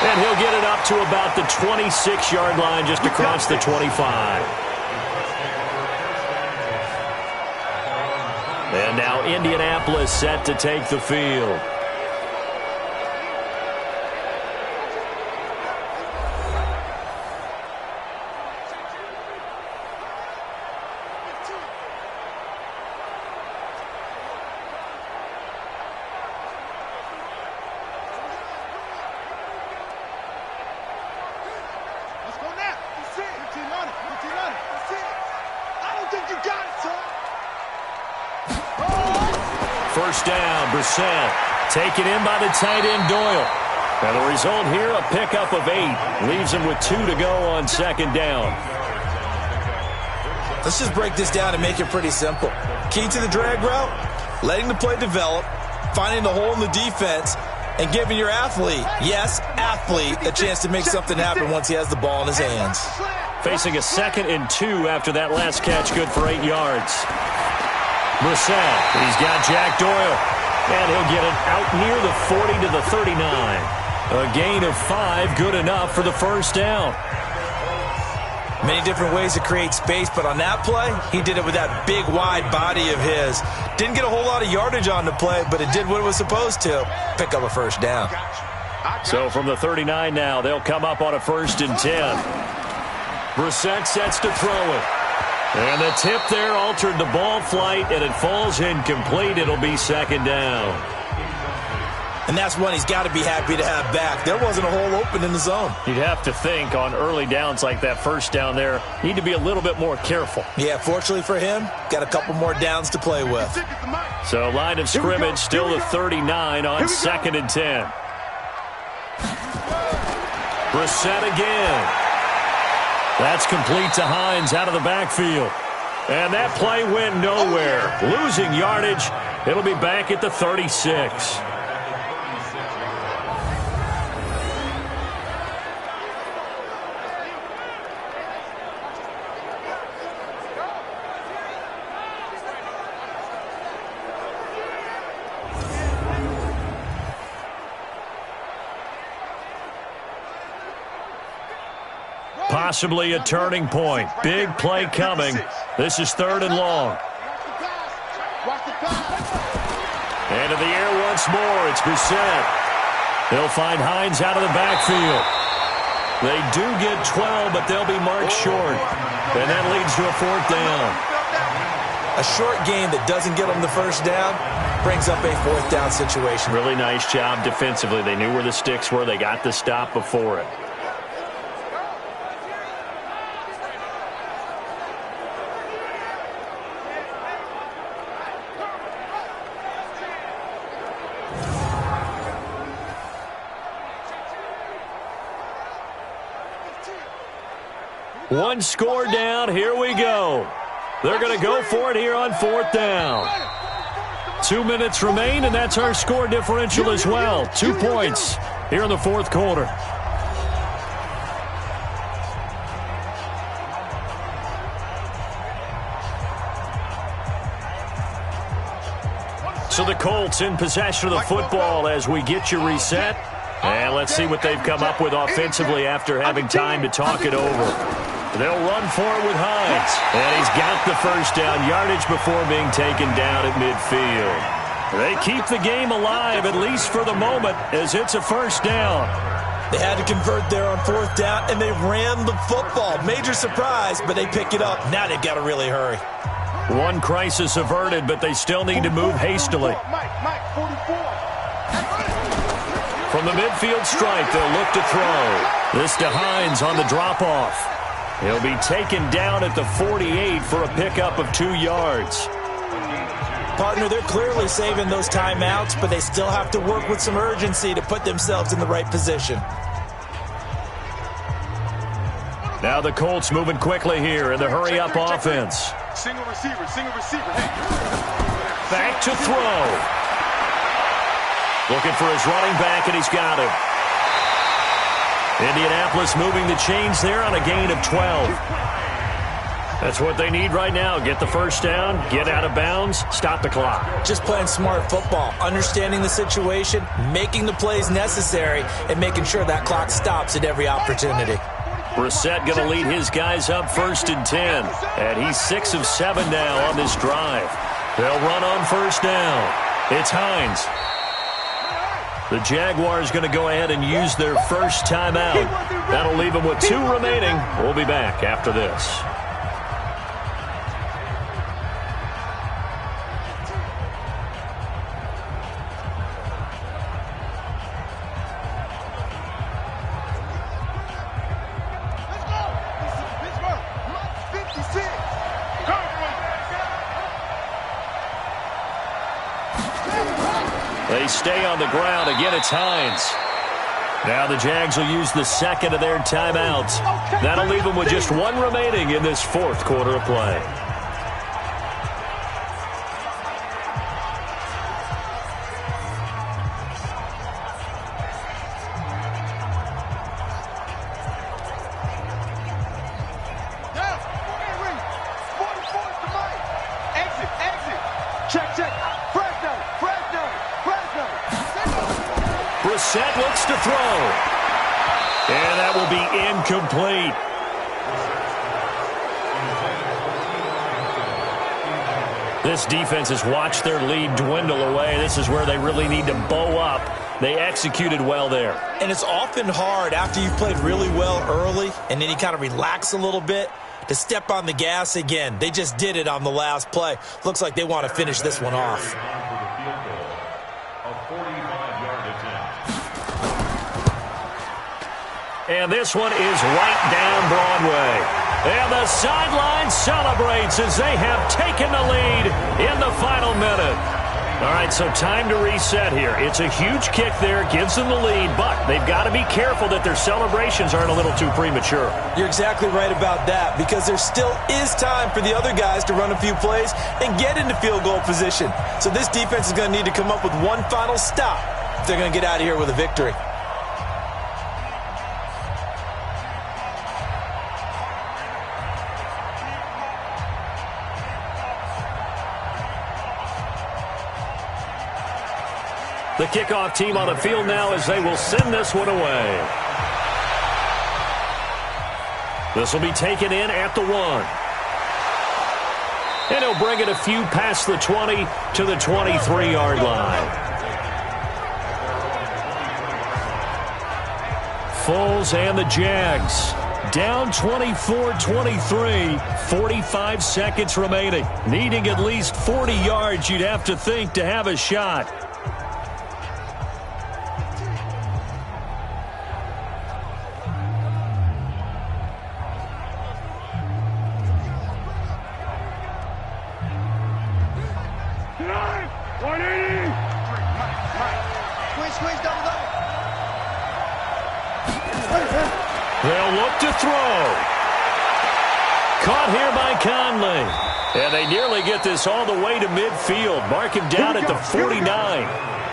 And he'll get it up to about the 26-yard line, just across the 25. And now Indianapolis set to take the field. Brissett. Taken in by the tight end Doyle. And the result here, a pickup of 8. Leaves him with 2 to go on second down. Let's just break this down and make it pretty simple. Key to the drag route, letting the play develop, finding the hole in the defense, and giving your athlete, yes, athlete, a chance to make something happen once he has the ball in his hands. Facing a 2nd and 2 after that last catch, good for 8 yards. Brissett, he's got Jack Doyle, and he'll get it out near the 40 to the 39. A gain of 5, good enough for the first down. Many different ways to create space, but on that play, he did it with that big, wide body of his. Didn't get a whole lot of yardage on the play, but it did what it was supposed to. Pick up a first down. So from the 39 now, they'll come up on a 1st and 10. Brissett sets to throw it. And the tip there altered the ball flight, and it falls incomplete. It'll be 2nd down. And that's one he's got to be happy to have back. There wasn't a hole open in the zone. You'd have to think on early downs like that first down there, need to be a little bit more careful. Yeah, fortunately for him, got a couple more downs to play with. So line of scrimmage still the 39 on 2nd and 10. Brissett again. That's complete to Hines out of the backfield. And that play went nowhere. Losing yardage. It'll be back at the 36. Possibly a turning point. Big play coming. This is 3rd and long. And in the air once more, it's Brissett. They'll find Hines out of the backfield. They do get 12, but they'll be marked short. And that leads to a 4th down. A short game that doesn't get them the first down brings up a 4th down situation. Really nice job defensively. They knew where the sticks were. They got the stop before it. One score down. Here we go. They're going to go for it here on 4th down. 2 minutes remain, and that's our score differential as well. 2 points here in the 4th quarter. So the Colts in possession of the football as we get you reset. And let's see what they've come up with offensively after having time to talk it over. They'll run for it with Hines. And he's got the first down yardage before being taken down at midfield. They keep the game alive, at least for the moment, as it's a first down. They had to convert there on 4th down, and they ran the football. Major surprise, but they pick it up. Now they've got to really hurry. One crisis averted, but they still need to move hastily. From the midfield stripe, they'll look to throw. This to Hines on the drop-off. He'll be taken down at the 48 for a pickup of 2 yards. Partner, they're clearly saving those timeouts, but they still have to work with some urgency to put themselves in the right position. Now the Colts moving quickly here in the hurry-up offense. Single receiver, single receiver. Back to throw. Looking for his running back, and he's got him. Indianapolis moving the chains there on a gain of 12. That's what they need right now. Get the first down, get out of bounds, stop the clock. Just playing smart football, understanding the situation, making the plays necessary, and making sure that clock stops at every opportunity. Brissett going to lead his guys up 1st and 10. And he's 6 of 7 now on this drive. They'll run on first down. It's Hines. The Jaguars going to go ahead and use their first timeout. That'll leave them with 2 remaining. We'll be back after this. stay on the ground. Again, it's Hines. Now the Jags will use the second of their timeouts. That'll leave them with just one remaining in this fourth quarter of play. Brissett looks to throw. And that will be incomplete. This defense has watched their lead dwindle away. This is where they really need to bow up. They executed well there. And it's often hard after you've played really well early and then you kind of relax a little bit to step on the gas again. They just did it on the last play. Looks like they want to finish this one off. And this one is right down Broadway. And the sideline celebrates as they have taken the lead in the final minute. All right, so time to reset here. It's a huge kick there, gives them the lead, but they've got to be careful that their celebrations aren't a little too premature. You're exactly right about that, because there still is time for the other guys to run a few plays and get into field goal position. So this defense is going to need to come up with one final stop if they're going to get out of here with a victory. The kickoff team on the field now as they will send this one away. This will be taken in at the 1. And he'll bring it a few past the 20 to the 23-yard line. Foles and the Jags down 24-23, 45 seconds remaining. Needing at least 40 yards, you'd have to think, to have a shot. They'll look to throw. Caught here by Conley. And they nearly get this all the way to midfield. Mark him down at the 49.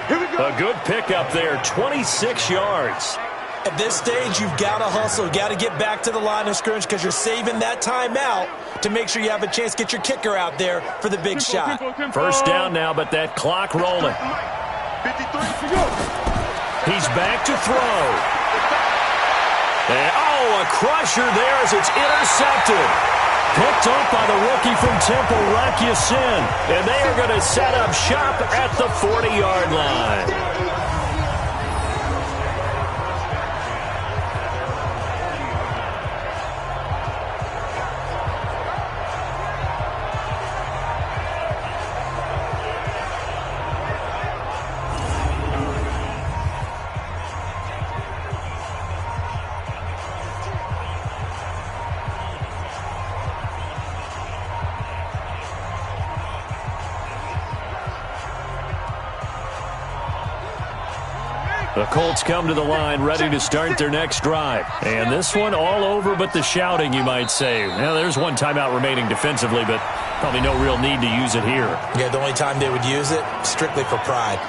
A good pickup there, 26 yards. At this stage, you've got to hustle, got to get back to the line of scrimmage because you're saving that timeout to make sure you have a chance to get your kicker out there for the big shot. First down now, but that clock rolling. He's back to throw. And, a crusher there as it's intercepted. Picked up by the rookie from Temple, Rocky Sin. And they are going to set up shop at the 40-yard line. The Colts come to the line ready to start their next drive. And this one all over but the shouting, you might say. Now, there's one timeout remaining defensively, but probably no real need to use it here. Yeah, the only time they would use it, strictly for pride.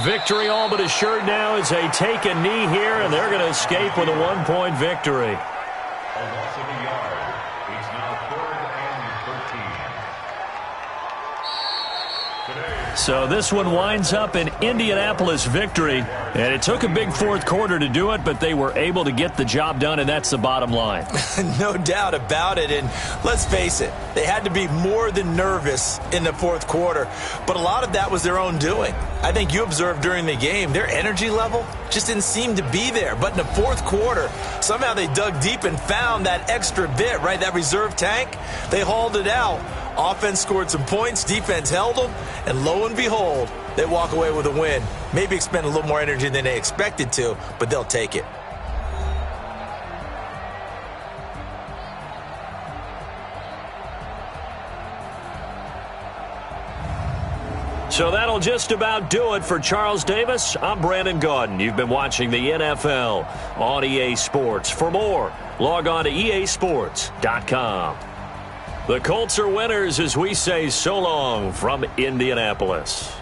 Victory all but assured now as they take a knee here, and they're going to escape with a one-point victory. A loss of a yard. It's now 3rd and 13. So this one winds up an Indianapolis victory, and it took a big fourth quarter to do it, but they were able to get the job done, and that's the bottom line. No doubt about it, and let's face it, they had to be more than nervous in the fourth quarter, but a lot of that was their own doing. I think you observed during the game, their energy level just didn't seem to be there, but in the fourth quarter, somehow they dug deep and found that extra bit, right, that reserve tank. They hauled it out. Offense scored some points, defense held them, and lo and behold, they walk away with a win. Maybe expend a little more energy than they expected to, but they'll take it. So that'll just about do it for Charles Davis. I'm Brandon Gaudin. You've been watching the NFL on EA Sports. For more, log on to easports.com. The Colts are winners as we say so long from Indianapolis.